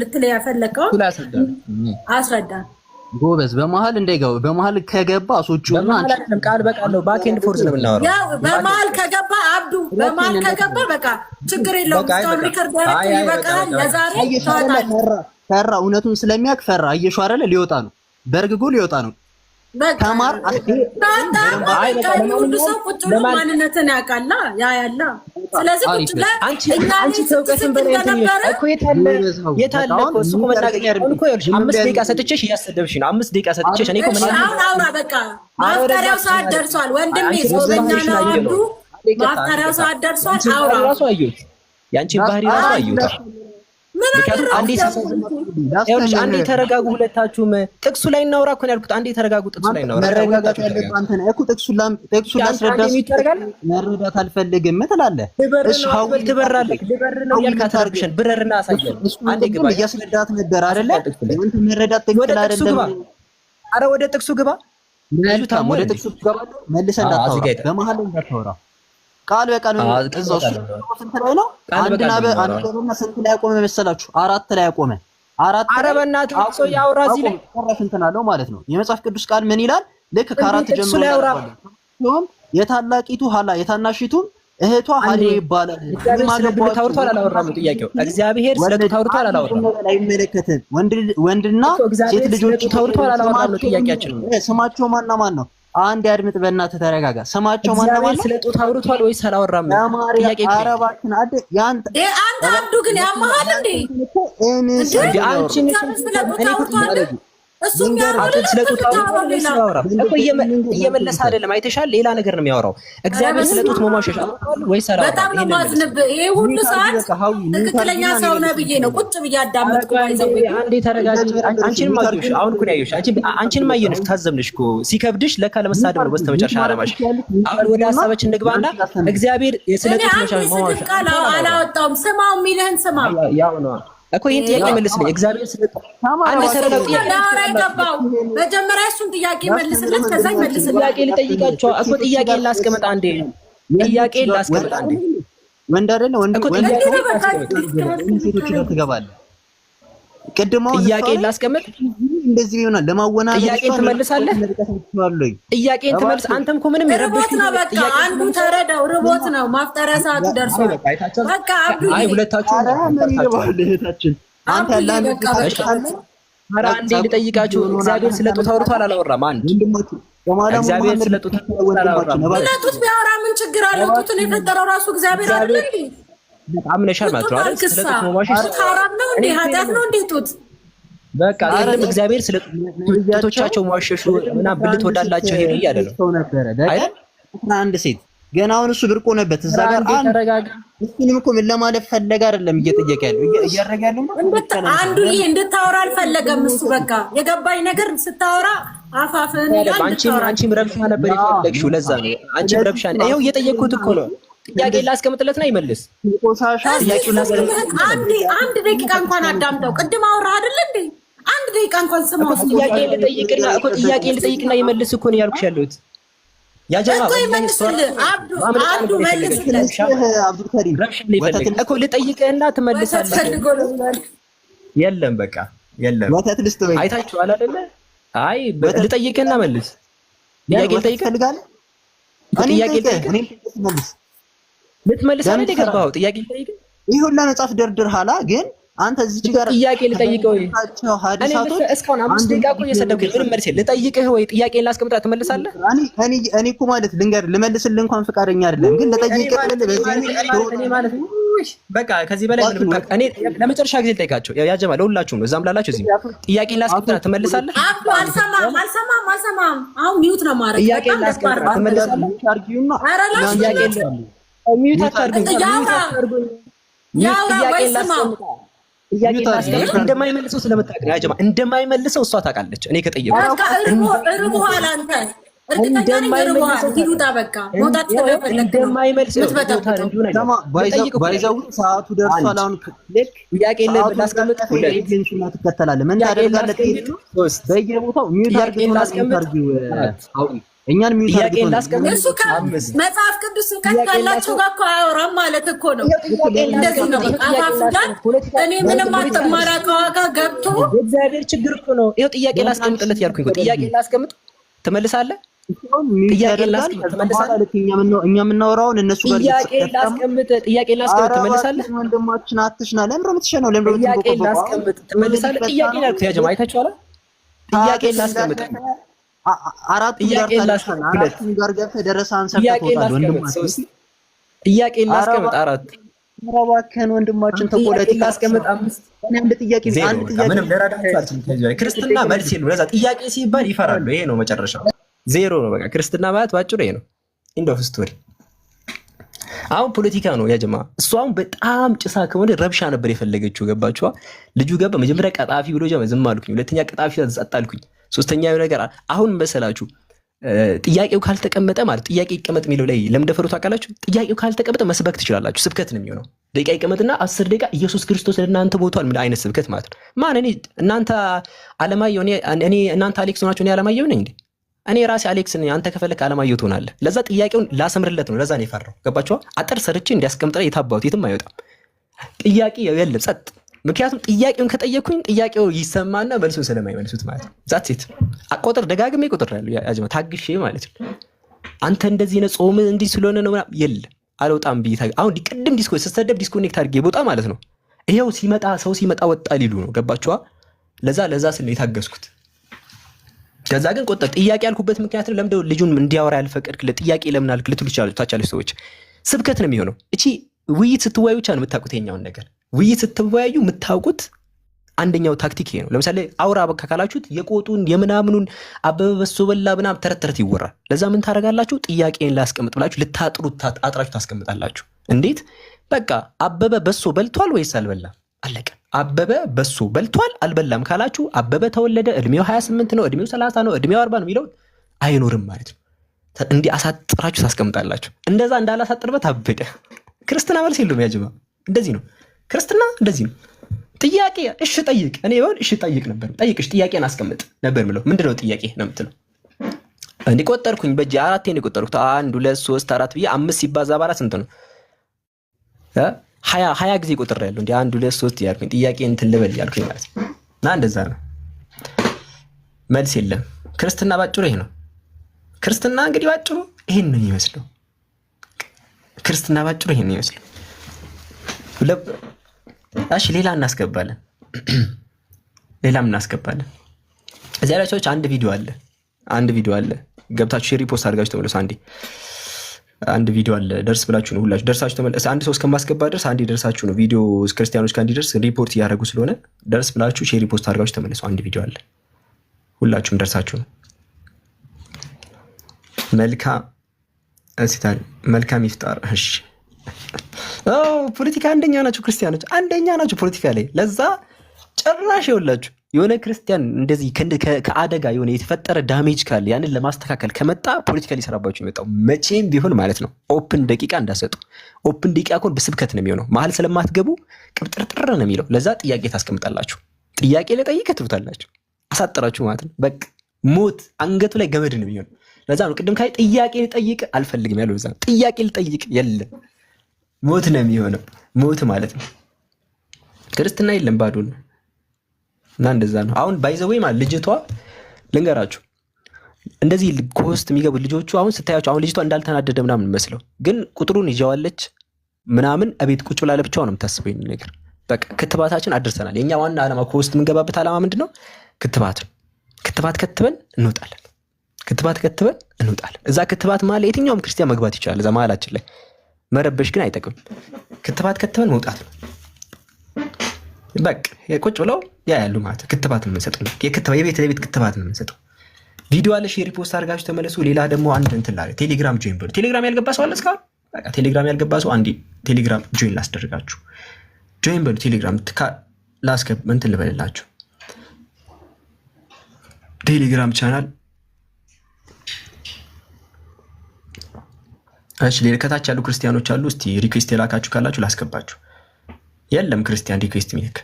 [SPEAKER 2] ልትለይ ያፈለከው አስረዳ።
[SPEAKER 4] ጎበዝ በመሀል እንዳይገባ። በመሀል ከገባ አስወጪውና
[SPEAKER 1] አንቺ ቃል በቃል ነው። ባክ ኤንድ ፎርስ ነው የምናወራው።
[SPEAKER 2] ያው በመሀል ከገባ አብዱ በመሀል ከገባ በቃ ችግር የለውም። ስቶሪ ሪከርድ ያደረኩ ይበቃል። ለዛሬ ታውቃለህ።
[SPEAKER 4] ፈራ እውነቱን ስለሚያውቅ ፈራ። አየሽው አይደለ? ሊወጣ ነው፣ በርግጎ ሊወጣ ነው። ተማር
[SPEAKER 2] ሁሉ ሰው ቁጭ ብሎ ማንነትን ያውቃላ ያያላ። ስለዚህ ቁጭ ብለህ
[SPEAKER 1] አንቺ ተውቀትን በእንትን እኮ የታለ እኮ እሱ እኮ መናገኛ አይደለም እኮ። ይኸውልሽ 5 ደቂቃ ሰጥቼሽ እያሰደብሽ ነው። 5 ደቂቃ ሰጥቼሽ እኔ እኮ ምን
[SPEAKER 2] አሁን አውራ በቃ ማፍጠሪያው ሰዓት ደርሷል ወንድሜ። ሶስተኛ ነው አንዱ ማፍጠሪያው ሰዓት ደርሷል። አውራ
[SPEAKER 1] ራሱ አየሁት፣ ያንቺ ባህሪ ራሱ አየሁት። አንዴ ተረጋጉ ሁለታችሁም። ጥቅሱ ላይ እናውራ እኮ ነው ያልኩት። አንዴ ተረጋጉ፣ ጥቅሱ ላይ እናውራ።
[SPEAKER 4] መረጋጋት ያለብህ አንተ ነህ እኮ። ጥቅሱን ላስረዳህ መረዳት አልፈልግም ትላለህ።
[SPEAKER 1] እሺ ሀውል ትበራለህ። ልበር ነው ያልካት አድርግሽን ብረርና አሳየን። አንዴ ግባ።
[SPEAKER 4] እያስረዳት ነበር አይደለ? አንተ መረዳት ትክክል አይደለም።
[SPEAKER 1] ኧረ ወደ ጥቅሱ ግባ።
[SPEAKER 4] መልካም ወደ ጥቅሱ ትገባለህ። መልሰህ እንዳታወራ በመሀል እንዳታወራ ቃል በቃል እዛው ስንት ላይ ነው? አንድና በአንድና ስንት ላይ ያቆመ መሰላችሁ? 4 ላይ ያቆመ 4
[SPEAKER 1] ኧረ በእናትህ ሰው ያውራ እዚህ ላይ
[SPEAKER 4] ስንት ናለው ማለት ነው። የመጽሐፍ ቅዱስ ቃል ምን ይላል? ልክ ከ4 ጀምሮ ነው የታላቂቱ ሐላ የታናሺቱም እህቷ ሐሌ ይባላል።
[SPEAKER 1] እግዚአብሔር ታውርቷል አላወራም? ጥያቄው እግዚአብሔር ስለቱ ታውርቷል አላወራም?
[SPEAKER 4] አይመለከትም። ወንድና ሴት ልጆች
[SPEAKER 1] ታውርቷል አላወራም? ጥያቄያችን
[SPEAKER 4] ስማቸው ማና ማን ነው? አንድ አድምጥ፣ በእናትህ ተረጋጋ። ስማቸው ማና ማን ነው?
[SPEAKER 1] ስለቱ ታውርቷል ወይስ አላወራም?
[SPEAKER 4] ጥያቄ አረባችን አደ ያንተ
[SPEAKER 2] አንተ አብዱ ግን ያማሃል እንዴ?
[SPEAKER 1] አንቺን ስለቱ ታውርቷል እሱም ስለቱ ታውርቷል እኮ እየመለሰ አይደለም። አይተሻል፣ ሌላ ነገር ነው የሚያወራው። እግዚአብሔር ስለቱት መሟሸሽ ወይስ አላወራም?
[SPEAKER 2] በጣም ነው ማዝንብህ። ይሄ ሁሉ ሰዓት ትክክለኛ ሰው ነው ብዬ ነው ቁጭ ብዬ አዳመጥኩ።
[SPEAKER 1] አንዴ ተረጋጊ። አንቺንም አየሁሽ፣ አሁን እኮ ነው ያየሁሽ። አንቺንም አየሁሽ፣ ታዘብንሽ እኮ ሲከብድሽ ለካ ለመሳደብ ነው በስተመጨረሻ አላማሽ። አሁን ወደ ሀሳባችን እንግባና እግዚአብሔር የስለቱት መሟሸሽ
[SPEAKER 2] አላወጣውም። ስማው የሚልህን ስማ
[SPEAKER 1] ያው ነው እኮ ይሄን ጥያቄ መልስልኝ። እግዚአብሔር ስለቱት አንድ ሰረው ጥያቄ
[SPEAKER 2] አይገባው። መጀመሪያ እሱን ጥያቄ መልስለት፣ ከዛ ይመልስልኝ።
[SPEAKER 1] ጥያቄ ልጠይቃቸው እኮ ጥያቄ ላስቀምጥ አንዴ፣ ጥያቄ ላስቀምጥ አንዴ።
[SPEAKER 4] ወንድ አይደለ ወንድ ሴቶች ጋር ትገባለህ። ቅድም
[SPEAKER 1] ጥያቄ ላስቀምጥ
[SPEAKER 4] እንደዚህ ይሆናል ለማወናበድ።
[SPEAKER 1] ጥያቄን ትመልሳለህ። ጥያቄን ትመልስ። አንተም እኮ ምንም
[SPEAKER 2] የረበሽ ነው። በቃ አንዱ ተረዳው፣ ርቦት ነው። ማፍጠሪያ ሰዓቱ ደርሷል። በቃ አብዱ
[SPEAKER 1] አይ ሁለታችሁ
[SPEAKER 4] አንተ ያላን
[SPEAKER 1] ኧረ አንዴ ልጠይቃችሁ። እግዚአብሔር ስለ ጡት አውርቷል አላወራም? አንድ እግዚአብሔር ስለ ጡት አላወራም?
[SPEAKER 2] ስለ ጡት ቢያወራ ምን ችግር አለው? ጡትን የፈጠረው ራሱ እግዚአብሔር አይደል እንዴ?
[SPEAKER 1] በጣም ነሻል ማለት ነው አይደል? ስለ ጡት መዋሸት
[SPEAKER 2] ሐራም ነው እንዴ? ኃጢአት ነው እንዴ ጡት?
[SPEAKER 1] በቃ አይደለም። እግዚአብሔር ስለ ጡቶቻቸው መዋሸሹ እና ብልት ወዳላቸው ሄዱ እያለ ነው አይደል?
[SPEAKER 4] አንድ ሴት ገና አሁን እሱ ብርቅ ሆነበት እዛ ጋር እሱንም እኮ ምን ለማለት ፈለገ አይደለም እየጠየቀ ያለው እያደረገ ያለው
[SPEAKER 2] አንዱ ይሄ እንድታወራ አልፈለገም እሱ። በቃ የገባኝ ነገር ስታወራ አፋፍን ይላል።
[SPEAKER 1] አንቺም ረብሻ ነበር የፈለግሽው፣ ለዛ ነው አንቺም ረብሻ ነው። ይኸው እየጠየቅኩት እኮ ነው። ጥያቄ ላስቀምጥለትና ይመልስ። ጥያቄው ላስቀምጥ።
[SPEAKER 2] አንድ ደቂቃ እንኳን አዳምጠው። ቅድም አወራ አይደል እንዴ? አንድ ደቂቃ እንኳን ስማው።
[SPEAKER 1] ጥያቄ ልጠይቅና ይመልስ እኮ ነው ያልኩሽ ያለሁት። ያጀማ
[SPEAKER 2] ይመልስልህ አብዱ መልስልህ።
[SPEAKER 4] አብዱል ከሪም
[SPEAKER 1] እኮ ልጠይቅህና ትመልሳለህ። የለም በቃ የለም።
[SPEAKER 4] ወተት ልስጥ ወይ
[SPEAKER 1] አይታችኋል አይደለ? አይ ልጠይቅህና መልስ። ጥያቄ ልጠይቅህ ልትመልስ አይደል የገባኸው? ጥያቄ ልጠይቅህ
[SPEAKER 4] ይሄ ሁላ መጽሐፍ ደርድር ኋላ ግን አንተ እዚህ ጋር
[SPEAKER 1] ጥያቄ ልጠይቅህ ወይ? እኔ እስካሁን 5 ደቂቃ እኮ እየሰደብኩኝ ምንም መልስ የለም። ልጠይቅህ ወይ? ጥያቄን ላስቀምጣ ትመልሳለህ?
[SPEAKER 4] እኔ እኮ ማለት ልመልስልህ እንኳን ፈቃደኛ አይደለም፣ ግን ልጠይቅህ
[SPEAKER 1] እኔ ማለት ነው። በቃ ከዚህ በላይ እኔ ለመጨረሻ ጊዜ ልጠይቃቸው ያጀማ ለሁላችሁም ነው፣ እዛም ላላችሁ እዚህ ጥያቄን ላስቀምጣ ትመልሳለህ?
[SPEAKER 2] አልሰማም። አሁን ሚውት ነው ማድረግ።
[SPEAKER 1] ጥያቄን ላስቀምጣ ትመልሳለህ? ሚውት አታርጉኝ። እንደማይመልሰው ስለምታውቅ ነው ያጀማ። እንደማይመልሰው እሷ ታውቃለች። እኔ ከጠየቁት
[SPEAKER 4] ሰዓቱ ደርሷል። አሁን ጥያቄ ላስቀምጥ ትከተላለህ። ምን ታደርጋለህ? በየቦታው እኛን
[SPEAKER 2] እሱ መጽሐፍ ቅዱስ ያላቸው ጋር እኮ አያወራም ማለት እኮ ነው። እንደዚህ ነው እኔ ምንም አትማራ ከዋጋ ገብቶ
[SPEAKER 1] እግዚአብሔር ችግር እኮ ነው። ይኸው ጥያቄ ላስቀምጥለት ያልኩኝ እኮ ጥያቄ ላስቀምጥ ትመልሳለህ? ጥያቄ ላስቀምጥ ትመልሳለህ?
[SPEAKER 4] እኛ የምናወራውን እነሱ ጋር
[SPEAKER 1] ጥያቄ ላስቀምጥ ትመልሳለህ?
[SPEAKER 4] ወንድማችን አትሽና ለምሮ የምትሸነው ለምሮ
[SPEAKER 1] ጥያቄ ላስቀምጥ ትመልሳለህ? ጥያቄ ያልኩት ያጀማ አይታችኋል። ጥያቄ ላስቀምጥ
[SPEAKER 4] አራት ጥያቄ ገብተህ ደረሳን ሰጥተውታል። ወንድማችን ጥያቄ
[SPEAKER 1] ላስቀምጥ አራት
[SPEAKER 4] እባክህን ወንድማችን ተቆለጥ
[SPEAKER 1] ላስቀምጥ አምስት
[SPEAKER 4] አንድ ጥያቄ
[SPEAKER 1] ምንም ለራዳችሁ ክርስትና መልስ የለው። ለዛ ጥያቄ ሲባል ይፈራሉ። ይሄ ነው መጨረሻው፣ ዜሮ ነው በቃ። ክርስትና ማለት ባጭሩ ይሄ ነው። ኢንድ ኦፍ ስቶሪ። አሁን ፖለቲካ ነው ያጀማ። እሷ አሁን በጣም ጭሳ ከሆነ ረብሻ ነበር የፈለገችው። ገባችኋ? ልጁ ገባ። መጀመሪያ ቀጣፊ ብሎ ዝም አልኩኝ። ሁለተኛ ቀጣፊ ጸጣልኩኝ። ሶስተኛው ነገር አሁን መሰላችሁ ጥያቄው ካልተቀመጠ ማለት ጥያቄ ይቀመጥ የሚለው ላይ ለምን ደፈሩ ታውቃላችሁ? ጥያቄው ካልተቀመጠ መስበክ ትችላላችሁ። ስብከት ነው የሚሆነው። ደቂቃ ይቀመጥና 10 ደቂቃ ኢየሱስ ክርስቶስ ለእናንተ ሞቷል ምን አይነት ስብከት ማለት ነው? ማን እኔ እናንተ አለማየሁ እኔ እናንተ አሌክስ ሆናችሁ እኔ አለማየሁ ነኝ እንዴ? እኔ ራሴ አሌክስ ነኝ። አንተ ከፈለክ አለማየሁ ትሆናለህ። ለዛ ጥያቄውን ላሰምርለት ነው። ለዛ ነው የፈራው። ገባችኋ? አጥር ሰርቼ እንዲያስቀምጥ የታባሁት የትም አይወጣም። ጥያቄ የለም ጸጥ። ምክንያቱም ጥያቄውን ከጠየኩኝ ጥያቄው ይሰማና መልሱን ስለማይመልሱት ማለት ነው። ዛት ሴት አቆጥር ደጋግሜ ቁጥር ያለው ያጅማ ታግሼ ማለት ነው። አንተ እንደዚህ ነው ጾም እንዲህ ስለሆነ ነው የለም አልወጣም ብዬ አሁን ቅድም ስሰደብ ዲስኮኔክት አድርጌ ቦጣ ማለት ነው። ይሄው ሲመጣ ሰው ሲመጣ ወጣ ሊሉ ነው። ገባችኋ? ለዛ ስለ የታገስኩት። ከዛ ግን ቆጠር ጥያቄ ያልኩበት ምክንያት ነው። ለምደው ልጁን እንዲያወራ ያልፈቀድክለት ጥያቄ ለምን አልክ ልትሉ ታቻለች ሰዎች። ስብከት ነው የሚሆነው። እቺ ውይይት ስትወያዩ ብቻ ነው የምታውቁት። የኛውን ነገር ውይይት ስትወያዩ የምታውቁት አንደኛው ታክቲክ ይሄ ነው። ለምሳሌ አውራ በቃ ካላችሁት የቆጡን የምናምኑን አበበ በሶ በላ ምናምን ተረት ይወራል። ለዛ ምን ታደርጋላችሁ? ጥያቄን ላስቀምጥ ብላችሁ ልታጥሩት አጥራችሁ ታስቀምጣላችሁ። እንዴት? በቃ አበበ በሶ በልቷል ወይስ አልበላም? አለቀ። አበበ በሶ በልቷል አልበላም ካላችሁ አበበ ተወለደ እድሜው 28 ነው፣ እድሜው 30 ነው፣ እድሜው 40 ነው የሚለው አይኖርም ማለት ነው። እንዲህ አሳጥራችሁ ታስቀምጣላችሁ። እንደዛ እንዳላሳጥርበት አበደ። ክርስትና መልስ የለውም ያጅማ። እንደዚህ ነው ክርስትና፣ እንደዚህ ነው። ጥያቄ እሺ ጠይቅ። እኔ ቢሆን እሺ ጠይቅ ነበር። ጠይቅሽ ጥያቄን አስቀምጥ ነበር ምለው። ምንድነው ጥያቄ ነው የምትለው? እንዲህ ቆጠርኩኝ በእጄ 4 ነው የቆጠርኩት። 1 2 3 4 ብዬ 5 ሲባዛ በ4 ስንት ነው? 20 ጊዜ ቆጥሬ ያለው እንዴ 1 2 3 ያልኩኝ ጥያቄ እንትን ልበል ያልኩኝ ማለት ነው። እና እንደዛ ነው። መልስ የለም። ክርስትና ባጭሩ ይሄ ነው። ክርስትና እንግዲህ ባጭሩ ይሄን ነው የሚመስለው። ክርስትና ባጭሩ ይሄን ነው የሚመስለው። እሺ ሌላ እናስገባለን። ሌላም እናስገባለን። እዚያ ላይ ሰዎች አንድ ቪዲዮ አለ ገብታችሁ ሼር ሪፖስት አድርጋችሁ ተመለሱ። አንድ ቪዲዮ አለ ደርስ ብላችሁ ነው ሁላችሁ ደርሳችሁ ተመለሱ። አንድ ሰው እስከማስገባ ድረስ አንዴ ደርሳችሁ ነው ቪዲዮ ክርስቲያኖች ጋር እንዲደርስ ሪፖርት እያደረጉ ስለሆነ ደርስ ብላችሁ ሼር ሪፖስት አድርጋችሁ ተመለሱ። አንድ ቪዲዮ አለ ሁላችሁም ደርሳችሁ ነው። መልካም ይፍጣር። እሺ ፖለቲካ አንደኛ ናቸው ክርስቲያኖች፣ አንደኛ ናቸው ፖለቲካ ላይ። ለዛ ጭራሽ ይኸውላችሁ የሆነ ክርስቲያን እንደዚህ ከአደጋ የሆነ የተፈጠረ ዳሜጅ ካለ ያንን ለማስተካከል ከመጣ ፖለቲካ ሊሰራባችሁ የሚመጣው መቼም ቢሆን ማለት ነው። ኦፕን ደቂቃ እንዳሰጡ። ኦፕን ደቂቃ ኮን በስብከት ነው የሚሆነው። መሀል ስለማትገቡ ቅብጥርጥር ነው የሚለው። ለዛ ጥያቄ ታስቀምጣላችሁ። ጥያቄ ለጠይቀ ትሉታላችሁ። አሳጥራችሁ ማለት ነው። በቃ ሞት አንገቱ ላይ ገመድ ነው የሚሆነው። ለዛ ነው ቅድም ካይ ጥያቄ ልጠይቅ አልፈልግም ያለው። ለዛ ጥያቄ ልጠይቅ የለም ሞት ነው የሚሆነው። ሞት ማለት ነው። ክርስትና የለም ባዶ ነው። እና እንደዛ ነው። አሁን ባይዘዌይ ማለት ልጅቷ ልንገራችሁ እንደዚህ ኮስት የሚገቡ ልጆቹ አሁን ስታያቸው አሁን ልጅቷ እንዳልተናደደ ምናምን መስለው ግን ቁጥሩን ይዘዋለች ምናምን እቤት ቁጭ ብላ ለብቻዋ ነው የምታስበው ይሄን ነገር። በቃ ክትባታችን አድርሰናል። የኛ ዋና ዓላማ ኮስት የምንገባበት ዓላማ ምንድነው? ክትባት ነው። ክትባት ከትበን እንወጣለን። እዛ ክትባት ማለት የትኛውም ክርስቲያን መግባት ይችላል። እዛ መሀላችን ላይ መረበሽ ግን አይጠቅም። ክትባት ከትበን መውጣት ነው። በቃ ቁጭ ብለው ያያሉ ማለት ነው። ክትባት ነው የምንሰጠው። የቤት ለቤት ክትባት ነው የምንሰጠው። ቪዲዮ አለ ሼር ሪፖስት አድርጋችሁ ተመለሱ። ሌላ ደግሞ አንድ እንትን ላለ ቴሌግራም ጆይን በሉ። ቴሌግራም ያልገባ ሰው አለ እስካሁን? በቃ ቴሌግራም ያልገባ ሰው አንዴ ቴሌግራም ጆይን ላስደርጋችሁ። ጆይን በሉ ቴሌግራም ላስገብ እንትን ልበልላችሁ። ቴሌግራም ቻናል እሺ። ሌላ ከታች ያሉ ክርስቲያኖች አሉ። እስቲ ሪኩዌስት የላካችሁ ካላችሁ ላስገባችሁ። የለም ክርስቲያን ሪኩዌስት ሚልክ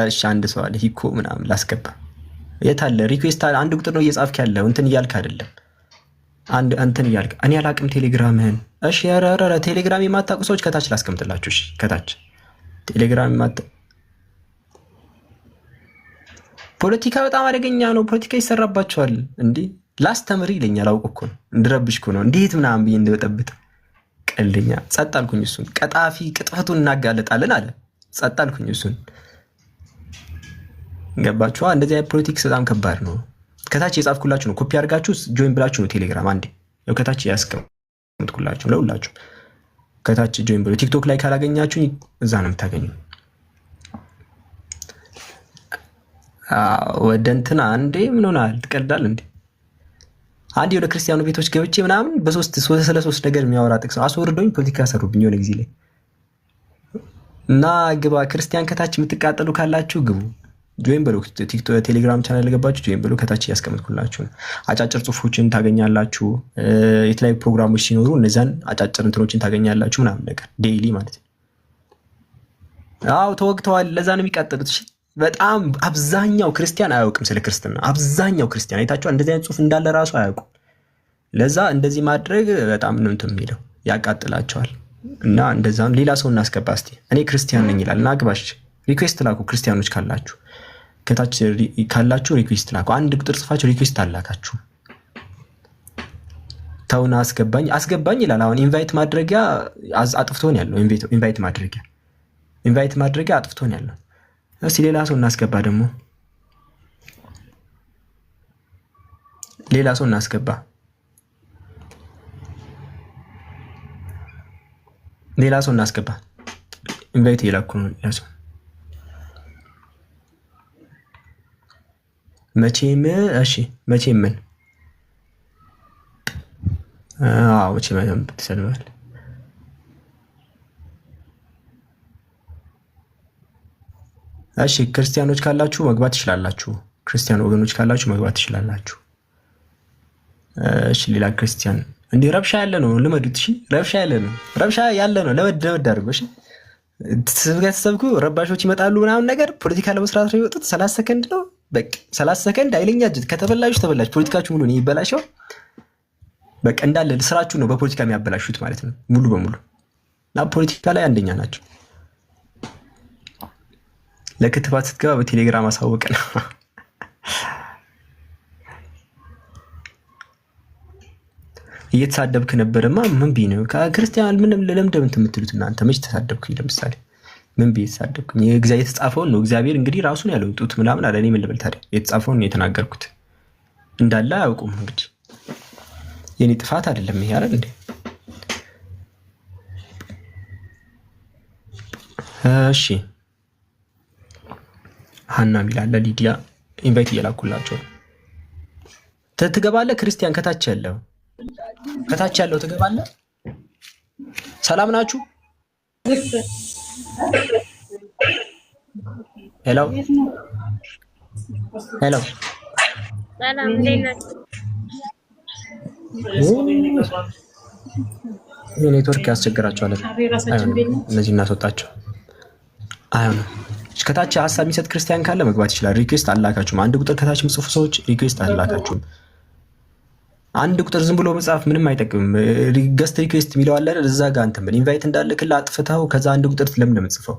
[SPEAKER 1] እሺ አንድ ሰው አለ ሂኮ ምናምን ላስገባ። የት አለ ሪኩዌስት? አንድ ቁጥር ነው እየጻፍክ ያለው እንትን እያልክ አይደለም። አንድ እንትን እያልክ እኔ አላቅም ቴሌግራምህን። እሺ ያረረ ቴሌግራም የማታውቁ ሰዎች ከታች ላስቀምጥላችሁ። እሺ ከታች ቴሌግራም ፖለቲካ በጣም አደገኛ ነው። ፖለቲካ ይሰራባቸዋል። እንዲህ ላስተምር ይለኛል። አውቅ እኮ ነው እንድረብሽ እኮ ነው። እንዴት ምናምን ብዬ እንደበጠብጥ ቀልደኛ። ጸጥ አልኩኝ። እሱን ቀጣፊ ቅጥፈቱን እናጋለጣለን አለ። ጸጥ አልኩኝ። እሱን ገባችኋ? እንደዚህ አይነት ፖለቲክስ በጣም ከባድ ነው። ከታች የጻፍኩላችሁ ነው። ኮፒ አድርጋችሁ ጆይን ብላችሁ ነው ቴሌግራም አንዴ ያው ከታች ያስቀምጥኩላችሁ ለሁላችሁ። ከታች ጆይን ብሎ ቲክቶክ ላይ ካላገኛችሁ እዛ ነው የምታገኙ። ወደ እንትና አንዴ ምን ሆናል? ትቀልዳል እንዴ? አንዴ ወደ ክርስቲያኑ ቤቶች ገብቼ ምናምን ስለ ሶስት ነገር የሚያወራ ጥቅስ አስወርዶኝ ፖለቲካ ሰሩብኝ የሆነ ጊዜ ላይ እና ግባ ክርስቲያን ከታች የምትቃጠሉ ካላችሁ ግቡ። ጆይን በሉ ቲክቶክ ቴሌግራም ቻናል ገባችሁ ጆይን በሉ። ከታች ያስቀምጥኩላችሁ አጫጭር ጽሁፎችን ታገኛላችሁ። የተለያዩ ፕሮግራሞች ሲኖሩ እነዛን አጫጭር እንትኖችን ታገኛላችሁ ምናምን ነገር ዴይሊ ማለት ነው። አዎ ተወግተዋል። ለዛ ነው የሚቃጠሉት። እሺ በጣም አብዛኛው ክርስቲያን አያውቅም ስለ ክርስትና። አብዛኛው ክርስቲያን አይታችኋል፣ እንደዚህ አይነት ጽሑፍ እንዳለ ራሱ አያውቁም። ለዛ እንደዚህ ማድረግ በጣም ነው እንትን የሚለው ያቃጥላቸዋል። እና እንደዛ ሌላ ሰው እናስገባ እስቲ። እኔ ክርስቲያን ነኝ ይላል እና አግባሽ ሪኩዌስት ላኩ። ክርስቲያኖች ካላችሁ ከታች ካላችሁ ሪኩዌስት ላኩ። አንድ ቁጥር ጽፋችሁ ሪኩዌስት አላካችሁ ተውና አስገባኝ ይላል። አሁን ኢንቫይት ማድረጊያ አጥፍቶን ያለው ኢንቫይት ማድረጊያ አጥፍቶን ያለው። እስቲ ሌላ ሰው እናስገባ ደግሞ ሌላ ሰው እናስገባ። ኢንቫይት እየላኩ ነው። ሌላ ሰው መቼም እሺ መቼም ምን መቼም ትሰልባል። እሺ ክርስቲያኖች ካላችሁ መግባት ትችላላችሁ። ክርስቲያን ወገኖች ካላችሁ መግባት ትችላላችሁ። እሺ ሌላ ክርስቲያን እንዲህ ረብሻ ያለ ነው ልመዱት። እሺ ረብሻ ያለ ነው ለወድ አድርጎ። እሺ ስብከት ሰብኩ ረባሾች ይመጣሉ ምናምን ነገር ፖለቲካ ለመስራት ነው የወጡት። 30 ሰከንድ ነው በቃ 30 ሰከንድ ኃይለኛ እጅት ከተበላችሁ ተበላችሁ። ፖለቲካችሁ ሙሉ ነው ይበላሽው። በቃ እንዳለ ስራችሁ ነው በፖለቲካ የሚያበላሹት ማለት ነው ሙሉ በሙሉ። እና ፖለቲካ ላይ አንደኛ ናቸው። ለክትባት ስትገባ በቴሌግራም አሳወቀ ነው። እየተሳደብክ ነበርማ ምን ቢ ነው ከክርስቲያን ምንም ለምንድን የምትሉት እናንተ? መች ተሳደብኩኝ? ለምሳሌ ምን ቢ የተሳደብኩኝ? የእግዚአብሔር የተጻፈውን ነው። እግዚአብሔር እንግዲህ ራሱን ያለውጡት ምናምን አለ። እኔ ምን ልበል ታዲያ? የተጻፈውን ነው የተናገርኩት። እንዳለ አያውቁም እንግዲህ የኔ ጥፋት አይደለም ይሄ አይደል እንዴ? እሺ ሀና ሚላለ ሊዲያ ኢንቫይት እየላኩላቸው ትገባለህ። ክርስቲያን ከታች ያለው ትገባለህ። ሰላም ናችሁ? ሄሎ
[SPEAKER 5] ሰላም እንዴት
[SPEAKER 1] ኔትወርክ ያስቸግራቸዋል። እነዚህ እናስወጣቸው። አይሆንም። ከታች ሀሳብ የሚሰጥ ክርስቲያን ካለ መግባት ይችላል። ሪኩዌስት አላካችሁም። አንድ ቁጥር ከታች የምጽፉ ሰዎች ሪኩዌስት አላካችሁም። አንድ ቁጥር ዝም ብሎ መጻፍ ምንም አይጠቅምም። ገስት ሪኩዌስት የሚለው አለ እዛ ጋር እንትን ብል ኢንቫይት እንዳልክልህ አጥፍተው ከዛ አንድ ቁጥር ለምን የምጽፈው?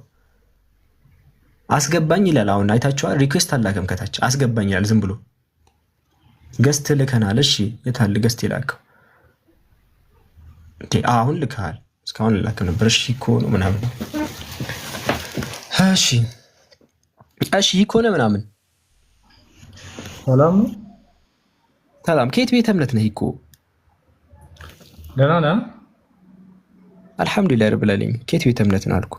[SPEAKER 1] አስገባኝ ይላል። አሁን አይታችኋል። ሪኩዌስት አላከም ከታች አስገባኝ ይላል ዝም ብሎ። ገስት ልከናል። እሺ የታል ገስት የላከው? አሁን ልከሃል። እስካሁን ልላክም ነበር። እሺ እኮ ነው ምናምን። እሺ እኮ ነው ምናምን። ሰላም ከየት ቤተ እምነት ነህ? እኮ
[SPEAKER 6] ደህና ነህ?
[SPEAKER 1] አልሐምዱሊላህ ረብል ዓለሚን። ከየት ቤተ እምነት ነው አልኩ?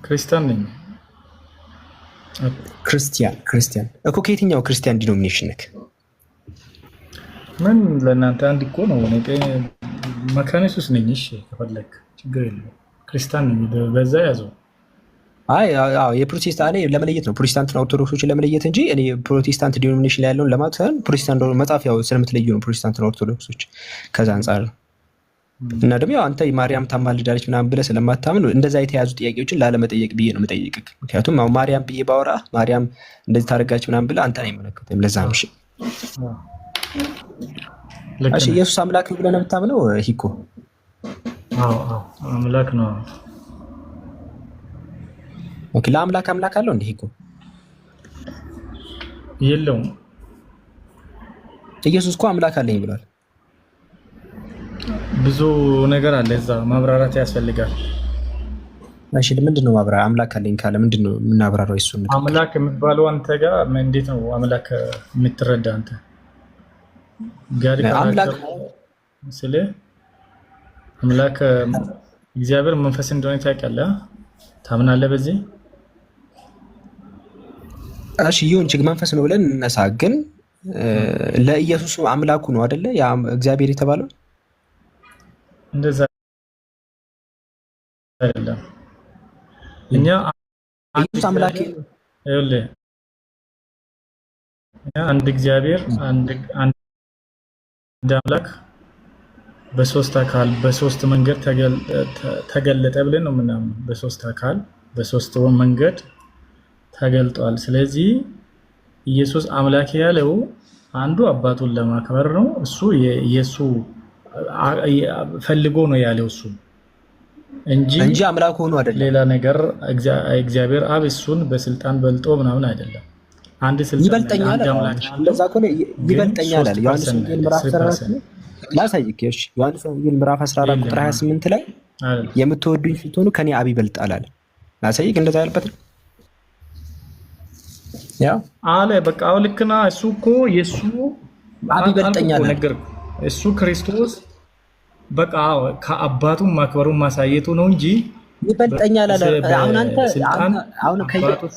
[SPEAKER 6] ክርስቲያን ነኝ።
[SPEAKER 1] ክርስቲያን እኮ ከየትኛው ክርስቲያን ዲኖሚኔሽን ነህ?
[SPEAKER 6] ምን ለእናንተ አንድ እኮ ነው። መካነ ኢየሱስ ነኝ። እሺ ከፈለክ ችግር የለውም። ክርስቲያን ነኝ። በዛ ያዘው።
[SPEAKER 1] የፕሮቴስታንት ለመለየት ነው ፕሮቴስታንትና ኦርቶዶክሶችን ለመለየት እንጂ እኔ ፕሮቴስታንት ዲኖሚኔሽን ላይ ያለውን ለማለት ፕሮቴስታንት መጽሐፍ ያው ስለምትለዩ ነው ፕሮቴስታንትና ኦርቶዶክሶች ከዛ አንጻር እና ደግሞ ያው አንተ ማርያም ታማልዳለች ምናምን ብለህ ስለማታምን እንደዛ የተያዙ ጥያቄዎችን ላለመጠየቅ ብዬ ነው የምጠይቅህ። ምክንያቱም አሁን ማርያም ብዬ ባወራ ማርያም እንደዚህ ታደርጋች ምናምን ብለህ አንተን አይመለከትም። ለዛ ነው። እሺ ኢየሱስ አምላክ ነው ብለህ ነው የምታምነው? ሂኮ
[SPEAKER 6] አምላክ ነው።
[SPEAKER 1] ኦኬ ለአምላክ አምላክ አለው እንዴ? ሂኮ
[SPEAKER 6] የለውም።
[SPEAKER 1] ኢየሱስ እኮ አምላክ አለኝ ብሏል።
[SPEAKER 6] ብዙ ነገር አለ እዛ ማብራራት ያስፈልጋል።
[SPEAKER 1] እሺ ምንድን ነው ማብራራት? አምላክ አለኝ ካለ ምንድን ነው የምናብራራው? እሱ
[SPEAKER 6] አምላክ የሚባለው አንተ ጋር እንዴት ነው አምላክ የምትረዳ አንተ? አምላክ ስለ አምላክ እግዚአብሔር መንፈስ እንደሆነ ታውቃለህ? ታምናለህ በዚህ?
[SPEAKER 1] እሺ ይሁን ችግር መንፈስ ነው ብለን እነሳ። ግን ለኢየሱስ አምላኩ ነው አይደለ? ያ እግዚአብሔር የተባለው
[SPEAKER 6] እንደዛ አይደለም። እኛ
[SPEAKER 1] ኢየሱስ አምላክ
[SPEAKER 6] ይኸውልህ አንድ እግዚአብሔር አንድ አምላክ በሶስት አካል በሶስት መንገድ ተገለጠ ብለን ነው የምናምነው። በሶስት አካል በሶስት መንገድ ተገልጧል። ስለዚህ ኢየሱስ አምላክ ያለው አንዱ አባቱን ለማክበር ነው። እሱ የሱ ፈልጎ ነው ያለው እሱ እንጂ
[SPEAKER 1] አምላክ ሆኖ አይደለም።
[SPEAKER 6] ሌላ ነገር እግዚአብሔር አብ እሱን በስልጣን በልጦ ምናምን አይደለም። አንድ ስልጣን
[SPEAKER 1] ይበልጠኛል አለ። እንደዛ ከሆነ ይበልጠኛል አለ። ዮሐንስ ወንጌል ምዕራፍ 14 ላሳይክ። እሺ ዮሐንስ ወንጌል ምዕራፍ 14 ቁጥር 28 ላይ የምትወዱኝ ስትሆኑ ከኔ አብ ይበልጣል አለ። ላሳይክ እንደዛ ያለበት ያው
[SPEAKER 6] አለ። በቃ ልክና እሱ እኮ የሱ
[SPEAKER 1] አብ ይበልጠኛል ነገር
[SPEAKER 6] እሱ ክርስቶስ በቃ ከአባቱን ማክበሩን ማሳየቱ ነው እንጂ
[SPEAKER 1] ይበልጠኛል አለ። አሁን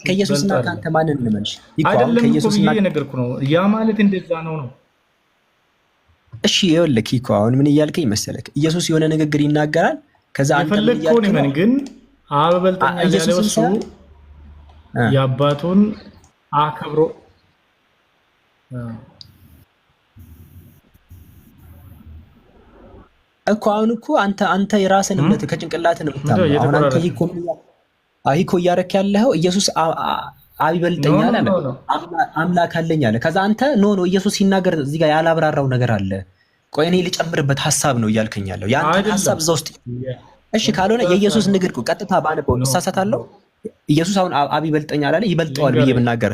[SPEAKER 1] ከኢየሱስና ካንተ ማንን እንመንሽ?
[SPEAKER 6] አይደለም ከኢየሱስና ነገርኩ ነው። ያ ማለት እንደዛ ነው።
[SPEAKER 1] እሺ ይኸውልህ ኪኮ አሁን ምን እያልከኝ መሰለክ? ኢየሱስ የሆነ ንግግር ይናገራል። ከዛ አንተ ምን
[SPEAKER 6] እያልከኝ ነው? ግን አብ ይበልጠኛል ያለው እሱ የአባቱን አከብሮ
[SPEAKER 1] እኮ አሁን እኮ አንተ የራስን እምነት ከጭንቅላትን የምታምነው አሁን አንተ ይኮ እያደረክ ያለው ኢየሱስ አብ ይበልጠኛል አለ፣ አምላክ አለኝ አለ። ከዛ አንተ ኖ ኢየሱስ ሲናገር እዚህ ጋር ያላብራራው ነገር አለ። ቆይ እኔ ልጨምርበት ሀሳብ ነው እያልከኝ ያለው ያንተ ሀሳብ እዛ ውስጥ። እሺ ካልሆነ የኢየሱስ ንግግር እኮ ቀጥታ ባነበው እሳሳታለሁ። ኢየሱስ አሁን አብ ይበልጠኛል አለ፣ ይበልጠዋል ብዬ ብናገር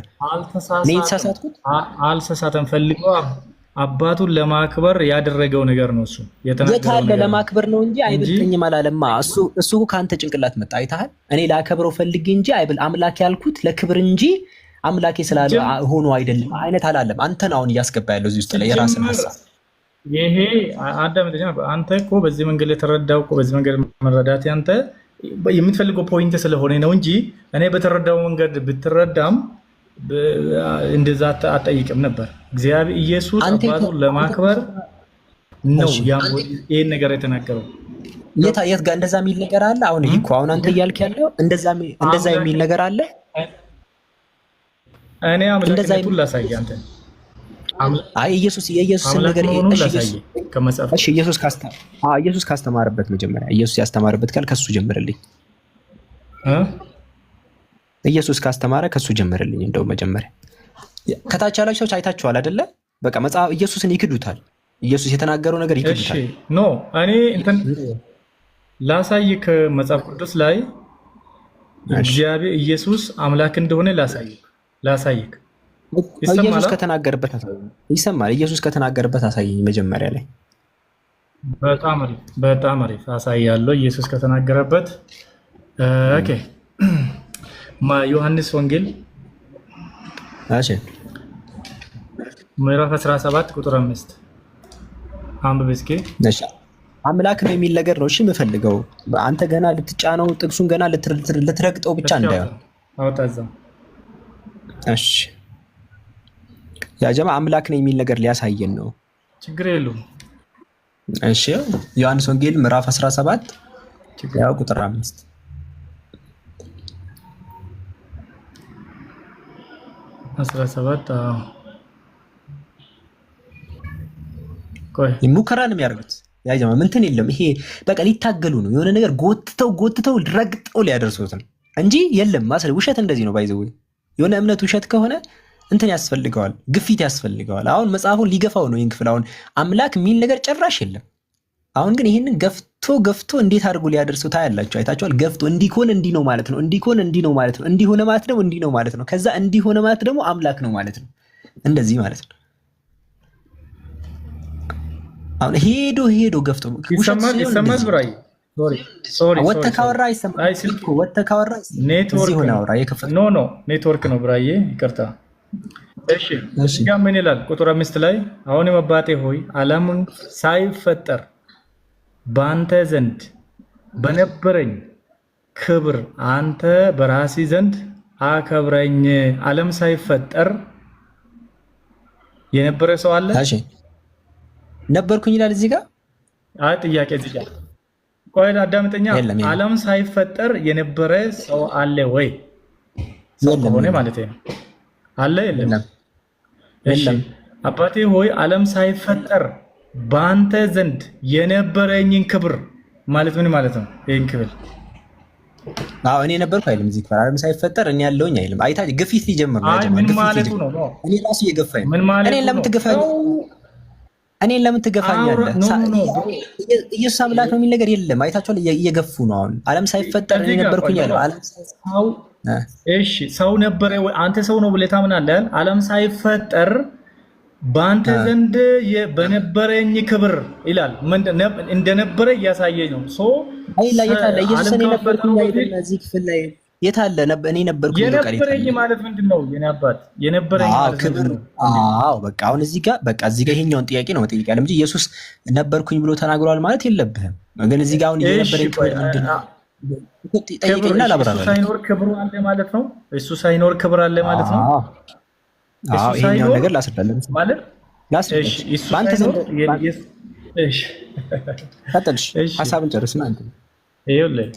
[SPEAKER 1] እኔ ተሳሳትኩት?
[SPEAKER 6] አልተሳሳተም። ፈልገው አባቱን ለማክበር ያደረገው ነገር ነው። እሱ
[SPEAKER 1] የታለ ለማክበር ነው እንጂ አይበልጠኝም አላለማ። እሱ ካንተ ጭንቅላት መጣ። አይተሃል? እኔ ላከብረው ፈልጌ እንጂ አምላክ ያልኩት ለክብር እንጂ አምላኬ ስላለ ሆኖ አይደለም አይነት አላለም። አንተን አሁን እያስገባ ያለው እዚህ ውስጥ ላይ የራስን ሐሳብ
[SPEAKER 6] ይሄ አዳምጠኛ። አንተ እኮ በዚህ መንገድ የተረዳው እኮ በዚህ መንገድ መረዳት አንተ የምትፈልገው ፖይንት ስለሆነ ነው እንጂ እኔ በተረዳው መንገድ ብትረዳም እንደዛ አጠይቅም ነበር። እግዚአብሔር ኢየሱስ አባቱን ለማክበር ነው ይሄን ነገር የተናገረው።
[SPEAKER 1] የት ጋር እንደዛ የሚል ነገር አለ? አሁን ይሄ እኮ አሁን አንተ እያልክ ያለው እንደዛ የሚል ነገር አለ።
[SPEAKER 6] እኔ አምላክነቱን ላሳይ አንተ
[SPEAKER 1] አይ የኢየሱስን ነገር እሺ ኢየሱስ ካስተማረበት መጀመሪያ ኢየሱስ ያስተማረበት ካል ከሱ ጀምርልኝ። ኢየሱስ ካስተማረ ከሱ ጀምርልኝ። እንደው መጀመሪያ ከታች ያላችሁ ሰዎች አይታችኋል አይደለ? በቃ መጽሐፍ ኢየሱስን ይክዱታል። ኢየሱስ የተናገረው ነገር ይክዱታል።
[SPEAKER 6] እሺ ኖ እኔ እንትን ላሳይክ መጽሐፍ ቅዱስ ላይ እግዚአብሔር ኢየሱስ አምላክ እንደሆነ ላሳይክ።
[SPEAKER 1] ኢየሱስ ከተናገረበት ይሰማል። ኢየሱስ ከተናገረበት አሳየኝ መጀመሪያ ላይ።
[SPEAKER 6] በጣም አሪፍ አሳያለሁ። ኢየሱስ ከተናገረበት ኦኬ ዮሐንስ ወንጌል ምዕራፍ 17 ቁጥር 5 አንብብ እስኪ።
[SPEAKER 1] አምላክ ነው የሚል ነገር ነው። እሺ የምፈልገው አንተ ገና ልትጫነው ጥቅሱን ገና ልትረግጠው ብቻ እንዳይሆን
[SPEAKER 6] አውጣዛ።
[SPEAKER 1] እሺ ያ ጀማ አምላክ ነው የሚል ነገር ሊያሳየን ነው።
[SPEAKER 6] ችግር የለውም።
[SPEAKER 1] እሺ ዮሐንስ ወንጌል ምዕራፍ 17 ያው ቁጥር 5
[SPEAKER 6] 17
[SPEAKER 1] ሙከራ ነው የሚያደርጉት። ያ ጀማ ምንትን የለም። ይሄ በቃ ሊታገሉ ነው። የሆነ ነገር ጎትተው ረግጠው ሊያደርሱት ነው እንጂ የለም ማሰለ ውሸት እንደዚህ ነው። ባይዘው የሆነ እምነት ውሸት ከሆነ እንትን ያስፈልገዋል፣ ግፊት ያስፈልገዋል። አሁን መጽሐፉን ሊገፋው ነው ይሄን ክፍል። አሁን አምላክ የሚል ነገር ጭራሽ የለም። አሁን ግን ይሄንን ገፍቶ እንዴት አድርጎ ሊያደርሱት ታያላችሁ። አይታችኋል። ገፍቶ እንዲኮን እንዲህ ነው ማለት ነው፣ እንዲኮን እንዲህ ነው ማለት ነው፣ እንዲሆነ ማለት ደግሞ እንዲህ ነው ማለት ነው፣ ከዛ እንዲሆነ ማለት ደግሞ አምላክ ነው ማለት ነው። እንደዚህ ማለት ነው። አሁን ሄዶ ገፍቶ
[SPEAKER 6] ይሰማል። ብራይ
[SPEAKER 1] ወተካወራ ይሰማል። ወተካወራ
[SPEAKER 6] ኔትወርክ ነው ብራዬ፣ ይቅርታ። እሺ ጋር ምን ይላል? ቁጥር 5 ላይ አሁንም አባቴ ሆይ ዓለሙን ሳይፈጠር በአንተ ዘንድ በነበረኝ ክብር አንተ በራሲ ዘንድ አከብረኝ። ዓለም ሳይፈጠር የነበረ ሰው አለ?
[SPEAKER 1] እሺ ነበርኩኝ ይላል እዚህ ጋር።
[SPEAKER 6] አይ ጥያቄ እዚህ ጋር ቆይ አዳምጠኛ። ዓለም ሳይፈጠር የነበረ ሰው አለ ወይ? ሰው ከሆነ ማለት ነው አለ የለም? እሺ አባቴ ሆይ ዓለም ሳይፈጠር በአንተ ዘንድ የነበረኝን ክብር ማለት ምን ማለት ነው? ይሄን ክብር
[SPEAKER 1] አዎ እኔ ነበርኩ አይልም እዚህ ክፍል ዓለም ሳይፈጠር እኔ ያለውኝ አይልም። አይታ ግፊት ሊጀምር ነው
[SPEAKER 6] አይ ምን ማለቱ ነው?
[SPEAKER 1] እኔ ራሱ እየገፋኝ
[SPEAKER 6] ምን ማለቱ
[SPEAKER 1] እኔን ለምን ትገፋኛለህ? እኔን ለምን ትገፋኛለህ? ኢየሱስ አምላክ ነው የሚል ነገር የለም። አይታችኋል፣ እየገፉ ነው። አሁን ዓለም ሳይፈጠር እኔ ነበርኩኝ ያለው ዓለም
[SPEAKER 6] እሺ ሰው ነበረ ወይ አንተ ሰው ነው ብለህ ታምናለህ? ዓለም ሳይፈጠር በአንተ ዘንድ በነበረኝ ክብር ይላል። እንደነበረ እያሳየኝ ነው።
[SPEAKER 1] አይ ላይ የታለ ኢየሱስ እኔ ነበርኩኝ አይደል? እዚህ ክፍል ላይ የታለ እኔ ነበርኩኝ
[SPEAKER 6] የነበረኝ ማለት ምንድነው? የኔ አባት የነበረኝ ማለት ምንድነው?
[SPEAKER 1] አዎ በቃ አሁን እዚህ ጋር ይሄኛውን ጥያቄ ነው መጠየቅ ያለ እንጂ ኢየሱስ ነበርኩኝ ብሎ ተናግሯል ማለት የለብህም። ግን እዚህ ጋር አሁን የነበረኝ ክብር ምንድነው? ጠይቀኝና ላብራራ።
[SPEAKER 6] ሳይኖር ክብሩ አለ ማለት ነው። እሱ ሳይኖር ክብር አለ ማለት ነው።
[SPEAKER 1] አዎ ይሄኛው ነገር ላስረዳለን ማለት እሺ ባንተ ዘንድ
[SPEAKER 6] እሺ
[SPEAKER 1] ቀጥልሽ ሐሳብን ጨርስና አንተ
[SPEAKER 6] ይኸውልህ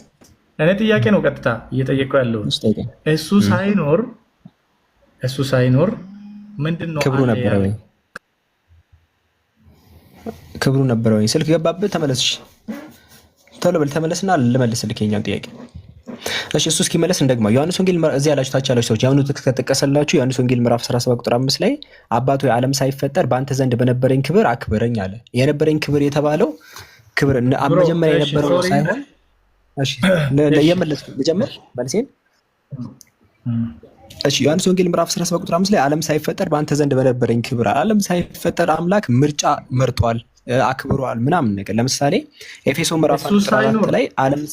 [SPEAKER 6] እኔ ጥያቄ ነው ቀጥታ እየጠየቀው ያለው እሱ ሳይኖር ምንድነው
[SPEAKER 1] ክብሩ ነበረ ወይ? ክብሩ ነበረ ወይ? ስልክ ገባብህ? ተመለስሽ ቶሎ በል ተመለስና ልመልስልህ የኛን ጥያቄ። እሺ እሱ እስኪመለስ እንደግማ ዮሐንስ ወንጌል እዚህ ያላችሁ ታች ያላችሁ ሰዎች ያሁኑ ከተጠቀሰላችሁ ዮሐንስ ወንጌል ምዕራፍ 17 ቁጥር 5 ላይ አባቱ ዓለም ሳይፈጠር በአንተ ዘንድ በነበረኝ ክብር አክብረኝ አለ። የነበረኝ ክብር የተባለው ክብር መጀመሪያ የነበረው ሳይሆን እሺ ለየመለስኩ ልጀምር መልሴን። እሺ ዮሐንስ ወንጌል ምዕራፍ 17 ቁጥር 5 ላይ ዓለም ሳይፈጠር በአንተ ዘንድ በነበረኝ ክብር ዓለም ሳይፈጠር አምላክ ምርጫ መርጧል አክብሯል ምናምን ነገር። ለምሳሌ ኤፌሶን ምዕራፍ 4 ላይ ዓለም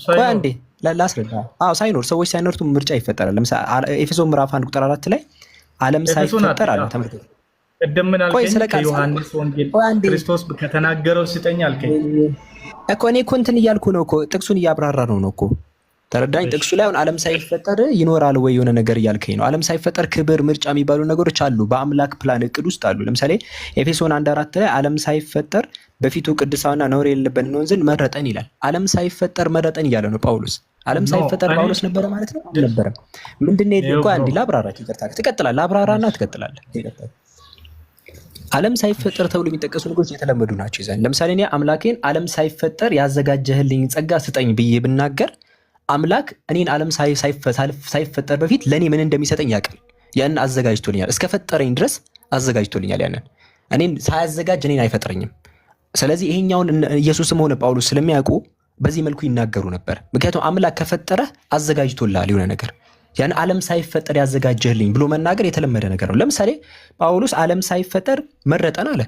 [SPEAKER 1] ቆይ አንዴ ላስረዳ። ሳይኖር ሰዎች ሳይኖርቱ ምርጫ ይፈጠራል። ለምሳሌ ኤፌሶን ምዕራፍ 1 ቁጥር 4 ላይ ዓለም ሳይፈጠር አለ ተመልከቱ።
[SPEAKER 6] ቀደም ምን አልከኝ? ዮሐንስ ወንጌል ክርስቶስ ከተናገረው ስጠኝ አልከኝ
[SPEAKER 1] እኮ። እኔ እኮ እንትን እያልኩ ነው እኮ ጥቅሱን እያብራራ ነው እኮ ተረዳኝ። ጥቅሱ ላይ አሁን ዓለም ሳይፈጠር ይኖራል ወይ የሆነ ነገር እያልከኝ ነው። ዓለም ሳይፈጠር ክብር፣ ምርጫ የሚባሉ ነገሮች አሉ፣ በአምላክ ፕላን እቅድ ውስጥ አሉ። ለምሳሌ ኤፌሶን 1:4 ላይ ዓለም ሳይፈጠር በፊቱ ቅዱሳንና ነውር የሌለብን እንሆን ዘንድ መረጠን ይላል። ዓለም ሳይፈጠር መረጠን እያለ ነው ጳውሎስ። ዓለም ሳይፈጠር ጳውሎስ ነበረ ማለት ነው? አልነበረም። ምንድነው እኮ አንዴ ላብራራችሁ። ይቅርታ ትቀጥላለህ፣ አብራራና ትቀጥላለህ። ዓለም ሳይፈጠር ተብሎ የሚጠቀሱ ነገሮች የተለመዱ ናቸው ይዘን። ለምሳሌ እኔ አምላኬን ዓለም ሳይፈጠር ያዘጋጀህልኝ ጸጋ ስጠኝ ብዬ ብናገር አምላክ እኔን ዓለም ሳይፈጠር በፊት ለእኔ ምን እንደሚሰጠኝ ያውቃል። ያንን አዘጋጅቶልኛል። እስከፈጠረኝ ድረስ አዘጋጅቶልኛል። ያንን እኔን ሳያዘጋጅ እኔን አይፈጥረኝም። ስለዚህ ይሄኛውን ኢየሱስም ሆነ ጳውሎስ ስለሚያውቁ በዚህ መልኩ ይናገሩ ነበር። ምክንያቱም አምላክ ከፈጠረ አዘጋጅቶልሃል የሆነ ነገር። ያን ዓለም ሳይፈጠር ያዘጋጀህልኝ ብሎ መናገር የተለመደ ነገር ነው። ለምሳሌ ጳውሎስ ዓለም ሳይፈጠር መረጠን አለ።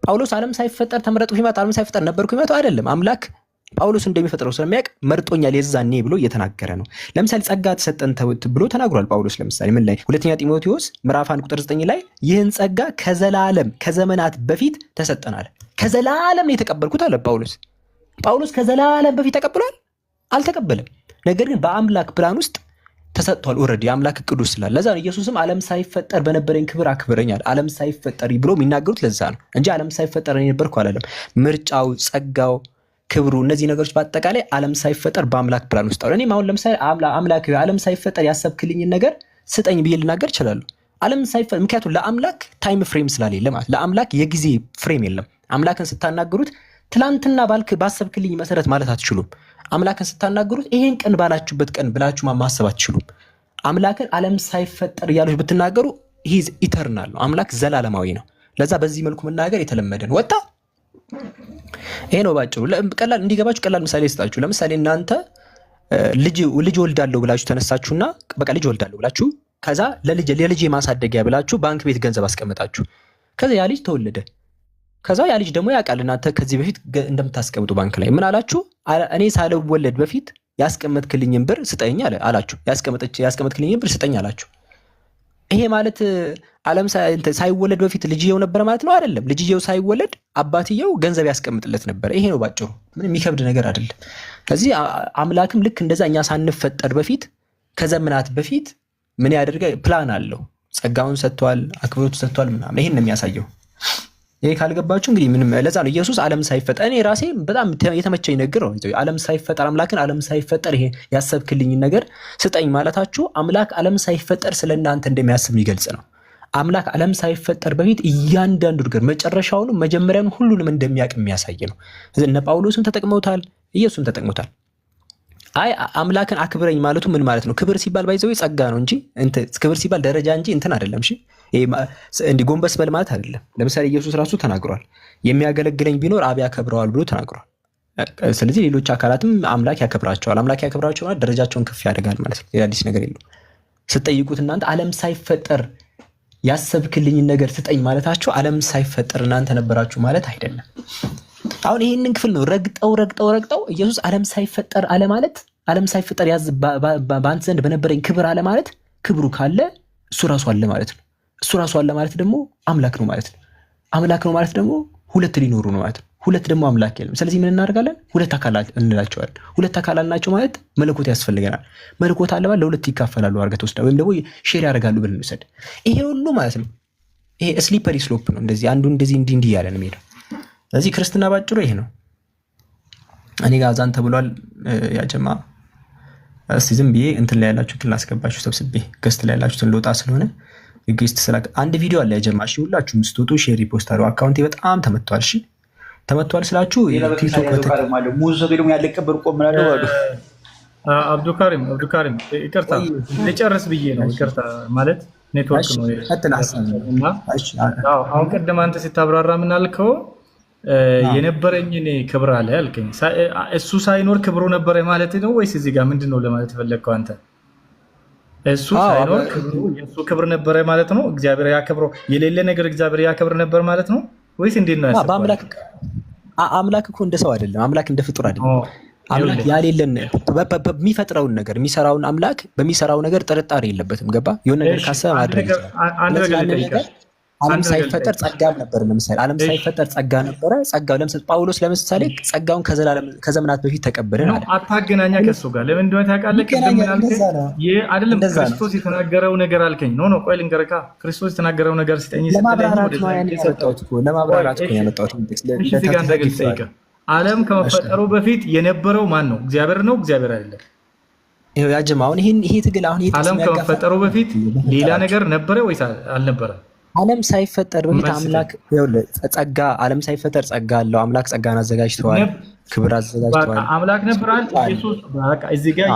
[SPEAKER 1] ጳውሎስ ዓለም ሳይፈጠር ተመረጥኩ ይመጣ ዓለም ሳይፈጠር ነበርኩ ይመጣ አይደለም። አምላክ ጳውሎስ እንደሚፈጥረው ስለሚያውቅ መርጦኛል የዛኔ ብሎ እየተናገረ ነው። ለምሳሌ ጸጋ ተሰጠን ብሎ ተናግሯል ጳውሎስ። ለምሳሌ ምን ላይ ሁለተኛ ጢሞቴዎስ ምዕራፍ 1 ቁጥር 9 ላይ ይህን ጸጋ ከዘላለም ከዘመናት በፊት ተሰጠናል። ከዘላለም ነው የተቀበልኩት አለ ጳውሎስ። ጳውሎስ ከዘላለም በፊት ተቀብሏል? አልተቀበለም። ነገር ግን በአምላክ ፕላን ውስጥ ተሰጥቷል። ኦልሬዲ የአምላክ እቅድ ውስጥ ስላለ ለዛ ነው ኢየሱስም ዓለም ሳይፈጠር በነበረኝ ክብር አክብረኛል። ዓለም ሳይፈጠር ብሎ የሚናገሩት ለዛ ነው እንጂ ዓለም ሳይፈጠር እኔ ነበርኩ አላለም። ምርጫው፣ ጸጋው፣ ክብሩ እነዚህ ነገሮች በአጠቃላይ ዓለም ሳይፈጠር በአምላክ ፕላን ውስጥ አሉ። እኔም አሁን ለምሳሌ አምላክ ዓለም ሳይፈጠር ያሰብክልኝን ነገር ስጠኝ ብዬ ልናገር እችላለሁ። ዓለም ሳይፈጠር ምክንያቱም ለአምላክ ታይም ፍሬም ስላሌለ ማለት ለአምላክ የጊዜ ፍሬም የለም። አምላክን ስታናገሩት ትላንትና ባሰብክልኝ መሰረት ማለት አትችሉም። አምላክን ስታናገሩት ይሄን ቀን ባላችሁበት ቀን ብላችሁ ማሰብ አትችሉም። አምላክን ዓለም ሳይፈጠር እያላችሁ ብትናገሩ ሂዝ ኢተርናል ነው። አምላክ ዘላለማዊ ነው። ለዛ በዚህ መልኩ መናገር የተለመደ ነው። ወጣ ይሄ ነው ባጭሩ። ቀላል እንዲገባችሁ ቀላል ምሳሌ ልስጣችሁ። ለምሳሌ እናንተ ልጅ ወልዳለሁ ብላችሁ ተነሳችሁና በቃ ልጅ ወልዳለሁ ብላችሁ ከዛ ለልጅ ማሳደጊያ ብላችሁ ባንክ ቤት ገንዘብ አስቀምጣችሁ ከዛ ያ ልጅ ተወለደ። ከዛ ያ ልጅ ደግሞ ያውቃል እናንተ ከዚህ በፊት እንደምታስቀምጡ ባንክ ላይ ምን አላችሁ? እኔ ሳልወለድ በፊት ያስቀመጥክልኝን ብር ስጠኝ አላችሁ። ያስቀመጥክልኝን ብር ስጠኝ አላችሁ። ይሄ ማለት ዓለም ሳይወለድ በፊት ልጅየው ነበር ማለት ነው? አይደለም። ልጅየው ሳይወለድ አባትየው ገንዘብ ያስቀምጥለት ነበር። ይሄ ነው ባጭሩ። ምንም የሚከብድ ነገር አይደለም። ስለዚህ አምላክም ልክ እንደዛ እኛ ሳንፈጠር በፊት ከዘመናት በፊት ምን ያደርገ ፕላን አለው። ጸጋውን ሰጥቷል፣ አክብሮቱ ሰጥቷል ምናምን። ይሄን ነው የሚያሳየው። ይሄ ካልገባችሁ እንግዲህ ምንም ለዛ ነው ኢየሱስ ዓለም ሳይፈጠር እኔ ራሴ በጣም የተመቸኝ ነገር ነው። ዓለም ሳይፈጠር አምላክን ዓለም ሳይፈጠር ይሄ ያሰብክልኝ ነገር ስጠኝ ማለታችሁ አምላክ ዓለም ሳይፈጠር ስለእናንተ እንደሚያስብ የሚገልጽ ነው። አምላክ ዓለም ሳይፈጠር በፊት እያንዳንዱ ነገር መጨረሻውንም መጀመሪያውን ሁሉንም እንደሚያውቅ የሚያሳይ ነው። እነ ጳውሎስም ተጠቅመውታል፣ ኢየሱስም ተጠቅመውታል። አይ አምላክን አክብረኝ ማለቱ ምን ማለት ነው? ክብር ሲባል ባይዘው ጸጋ ነው እንጂ ክብር ሲባል ደረጃ እንጂ እንትን አይደለም። እሺ እንዲህ ጎንበስ በል ማለት አይደለም። ለምሳሌ ኢየሱስ ራሱ ተናግሯል። የሚያገለግለኝ ቢኖር አብ ያከብረዋል ብሎ ተናግሯል። ስለዚህ ሌሎች አካላትም አምላክ ያከብራቸዋል። አምላክ ያከብራቸው ማለት ደረጃቸውን ከፍ ያደርጋል ማለት ነው። አዲስ ነገር የለም። ስትጠይቁት እናንተ ዓለም ሳይፈጠር ያሰብክልኝ ነገር ስጠኝ ማለታችሁ ዓለም ሳይፈጠር እናንተ ነበራችሁ ማለት አይደለም። አሁን ይሄንን ክፍል ነው ረግጠው ኢየሱስ ዓለም ሳይፈጠር አለ ማለት ዓለም ሳይፈጠር ያዝ በአንተ ዘንድ በነበረኝ ክብር አለ ማለት ክብሩ ካለ እሱ ራሱ አለ ማለት ነው። እሱ ራሱ አለ ማለት ደግሞ አምላክ ነው ማለት ነው። አምላክ ነው ማለት ደግሞ ሁለት ሊኖሩ ነው ማለት ነው። ሁለት ደግሞ አምላክ የለም። ስለዚህ ምን እናደርጋለን? ሁለት አካላት እንላቸዋለን። ሁለት አካላት ናቸው ማለት መለኮት ያስፈልገናል። መለኮት አለ ማለት ለሁለት ይካፈላሉ አርገት ወስዳ ወይም ደግሞ ሼር ያደርጋሉ ብለን እንውሰድ። ይሄ ሁሉ ማለት ነው ይሄ ስሊፐሪ ስሎፕ ነው። እንደዚህ አንዱ እንደዚህ እንዲህ ያለ ነው የሚሄደው። ስለዚህ ክርስትና ባጭሩ ይሄ ነው። እኔ ጋር አዛን ተብሏል። ያጀማ እስቲ ዝም ብዬ እንትን ላይ ያላችሁትን ላስገባችሁ ሰብስቤ ገስት ላይ ያላችሁትን ልወጣ ስለሆነ ገስት ስላ አንድ ቪዲዮ አለ ያጀማ። እሺ ሁላችሁም ስትወጡ ሼር ሪፖስት አድርጉ። አካውንቴ በጣም ተመቷል። እሺ ተመቷል ስላችሁ ቲክቶክ
[SPEAKER 7] ማለት ሙዝ ደግሞ ያለቀበር ቆምናለሁ አሉ።
[SPEAKER 6] አብዱካሪም ይቅርታ ልጨርስ ብዬ ነው። ይቅርታ ማለት ኔትወርክ ነው እና አሁን ቀደም አንተ ሲታብራራ ምን አልከው? የነበረኝን ክብር አለ ያልከኝ እሱ ሳይኖር ክብሩ ነበረ ማለት ነው ወይስ እዚህ ጋር ምንድነው ለማለት ፈለግከው አንተ? እሱ ሳይኖር ክብሩ የሱ ክብር ነበረ ማለት ነው? እግዚአብሔር ያከብረው የሌለ ነገር እግዚአብሔር ያከብር ነበር ማለት ነው ወይስ እንዴት ነው ያሰበው?
[SPEAKER 1] አምላክ እኮ እንደ ሰው አይደለም። አምላክ እንደ ፍጡር አይደለም። አምላክ ያሌለን በሚፈጥረውን ነገር የሚሰራውን አምላክ በሚሰራው ነገር ጥርጣሬ የለበትም። ገባ? የሆነ ነገር ካሰበ ማድረግ ይችላል። ዓለም ሳይፈጠር ጸጋም ነበር። ለምሳሌ ዓለም ሳይፈጠር ጸጋ ነበረ። ጸጋው ለምሳሌ ጳውሎስ ለምሳሌ ጸጋውን ከዘመናት በፊት ተቀበልን አለ።
[SPEAKER 6] አታገናኛ ከሱ ጋር ለምን እንደሆነ ታውቃለህ? ቅድም አልከኝ አይደለም ክርስቶስ የተናገረው ነገር አልከኝ። ኖ ቆይ ልንገርካ። ክርስቶስ የተናገረው ነገር ሲጠኝ
[SPEAKER 1] ለማብራራት ነው ያመጣሁት።
[SPEAKER 6] እዚህ ጋር እንደግልጽ ጠይቀህ ዓለም ከመፈጠሩ በፊት የነበረው ማን ነው? እግዚአብሔር ነው? እግዚአብሔር አይደለም?
[SPEAKER 1] ይሄው ያጀማ አሁን ይሄ ትግል አሁን
[SPEAKER 6] ዓለም ከመፈጠሩ በፊት ሌላ ነገር ነበረ ወይስ አልነበረ?
[SPEAKER 1] ዓለም ሳይፈጠር በፊት አምላክ ጸጋ ዓለም ሳይፈጠር ጸጋ አለው። አምላክ ጸጋን አዘጋጅተዋል፣ ክብር አዘጋጅተዋል።
[SPEAKER 6] አምላክ ነበር አይደል? ኢየሱስ በቃ እዚህ ጋር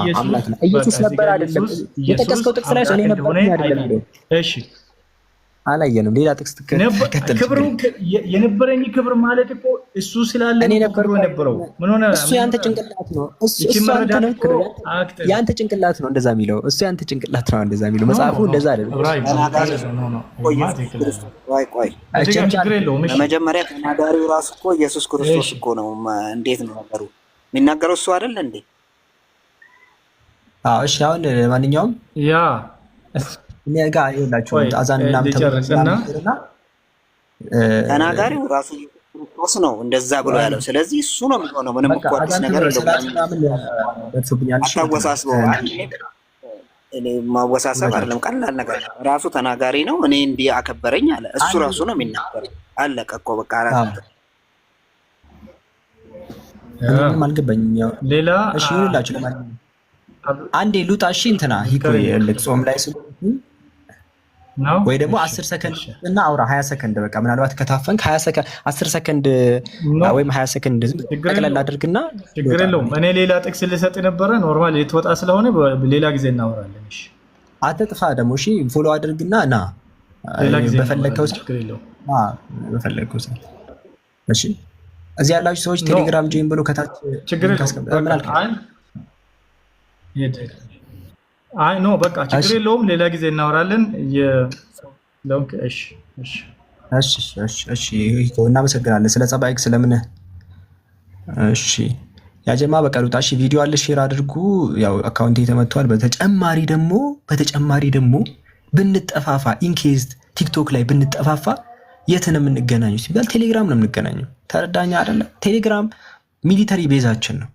[SPEAKER 1] ኢየሱስ ነበር አይደለም? የጠቀስከው ጥቅስ ላይ እኔ ነበር አይደለም?
[SPEAKER 6] እሺ
[SPEAKER 1] አላየንም። ሌላ ጥቅስ ተከተል።
[SPEAKER 6] ክብሩ የነበረኝ ክብር ማለት እኮ እሱ ስላለ
[SPEAKER 1] እኔ ነበር
[SPEAKER 6] የነበረው። ምን ሆነ?
[SPEAKER 1] እሱ ያንተ ጭንቅላት ነው። እሱ ያንተ ጭንቅላት ነው እንደዛ የሚለው። እሱ ያንተ ጭንቅላት ነው እንደዛ የሚለው። መጽሐፉ እንደዛ አይደለም።
[SPEAKER 7] በመጀመሪያ ተናጋሪው ራሱ እኮ ኢየሱስ ክርስቶስ እኮ ነው። እንዴት ነው ነገሩ? የሚናገረው እሱ አይደል እንዴ?
[SPEAKER 1] አዎ እሺ። አሁን ማንኛውም
[SPEAKER 6] ያ
[SPEAKER 1] እኔ ጋር ይኸውላችሁ አዛን ምናምን ተመረጠና
[SPEAKER 7] ተናጋሪው ራሱ ክርስቶስ ነው እንደዛ ብሎ ያለው። ስለዚህ እሱ ነው የሚሆነው። ምንም እኮ አዲስ ነገር የለውም። አታወሳስበው። እኔ ማወሳሰብ አይደለም፣ ቀላል ነገር ነው። ራሱ ተናጋሪ ነው። እኔ እንዲህ አከበረኝ አለ። እሱ ራሱ ነው የሚናገረው። አለቀ እኮ በቃ።
[SPEAKER 1] ምንም አልገባኝም። ያው
[SPEAKER 6] ሌላ
[SPEAKER 1] እሺ ይኸውላችሁ ለማንኛውም አንዴ ሉጣ። እሺ እንትና ጾም ላይ ወይ ደግሞ 10 ሰከንድ እና አውራ 20 ሰከንድ በቃ ምናልባት ከታፈንክ 20 ሰከንድ 10 ሰከንድ ወይም 20 ሰከንድ ጠቅለል አድርግና
[SPEAKER 6] ችግር የለውም። እኔ ሌላ ጥቅስ ልሰጥ ነበረ። ኖርማል የተወጣ ስለሆነ ሌላ ጊዜ እናወራለን። እሺ
[SPEAKER 1] አትጥፋ ደግሞ። እሺ ፎሎ አድርግና ና በፈለግከው ችግር የለውም። በፈለግከው ሰዓት። እሺ እዚህ ያላችሁ ሰዎች ቴሌግራም ጆይን ብሎ ከታች
[SPEAKER 6] ችግር ምን አልከኝ? አይ ኖ በቃ ችግር የለውም። ሌላ ጊዜ እናወራለን። እሺ
[SPEAKER 1] እናመሰግናለን ስለ ጸባይክ ስለምን። እሺ ያጀማ በቃ ሉጣ። እሺ ቪዲዮ አለ ሼር አድርጉ። ያው አካውንቴ ተመቷል። በተጨማሪ ደግሞ ብንጠፋፋ ኢንኬዝ ቲክቶክ ላይ ብንጠፋፋ የት ነው የምንገናኘው ሲባል ቴሌግራም ነው የምንገናኘው። ተረዳኛ አይደለ? ቴሌግራም ሚሊተሪ ቤዛችን ነው።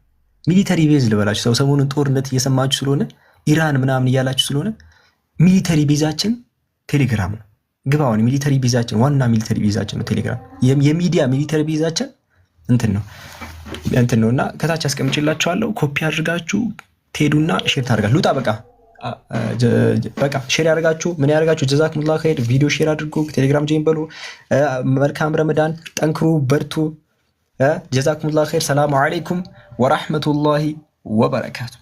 [SPEAKER 1] ሚሊተሪ ቤዝ ልበላችሁ። ሰው ሰሞኑን ጦርነት እየሰማችሁ ስለሆነ ኢራን ምናምን እያላችሁ ስለሆነ ሚሊተሪ ቤዛችን ቴሌግራም ነው። ግባውን ሚሊተሪ ቤዛችን ዋና ሚሊተሪ ቤዛችን ነው ቴሌግራም። የሚዲያ ሚሊተሪ ቤዛችን እንትን ነው እና ከታች አስቀምጬላችኋለሁ። ኮፒ አድርጋችሁ ትሄዱና ሼር ታደርጋችሁ። ሉጣ በቃ ሼር ያደርጋችሁ ምን ያደርጋችሁ። ጀዛኩሙላህ ኸይር። ቪዲዮ ሼር አድርጉ። ቴሌግራም ጆይን በሉ። መልካም ረመዳን። ጠንክሩ፣ በርቱ። ጀዛኩሙላህ ኸይር። ሰላሙ አለይኩም ወራህመቱላሂ ወበረካቱ።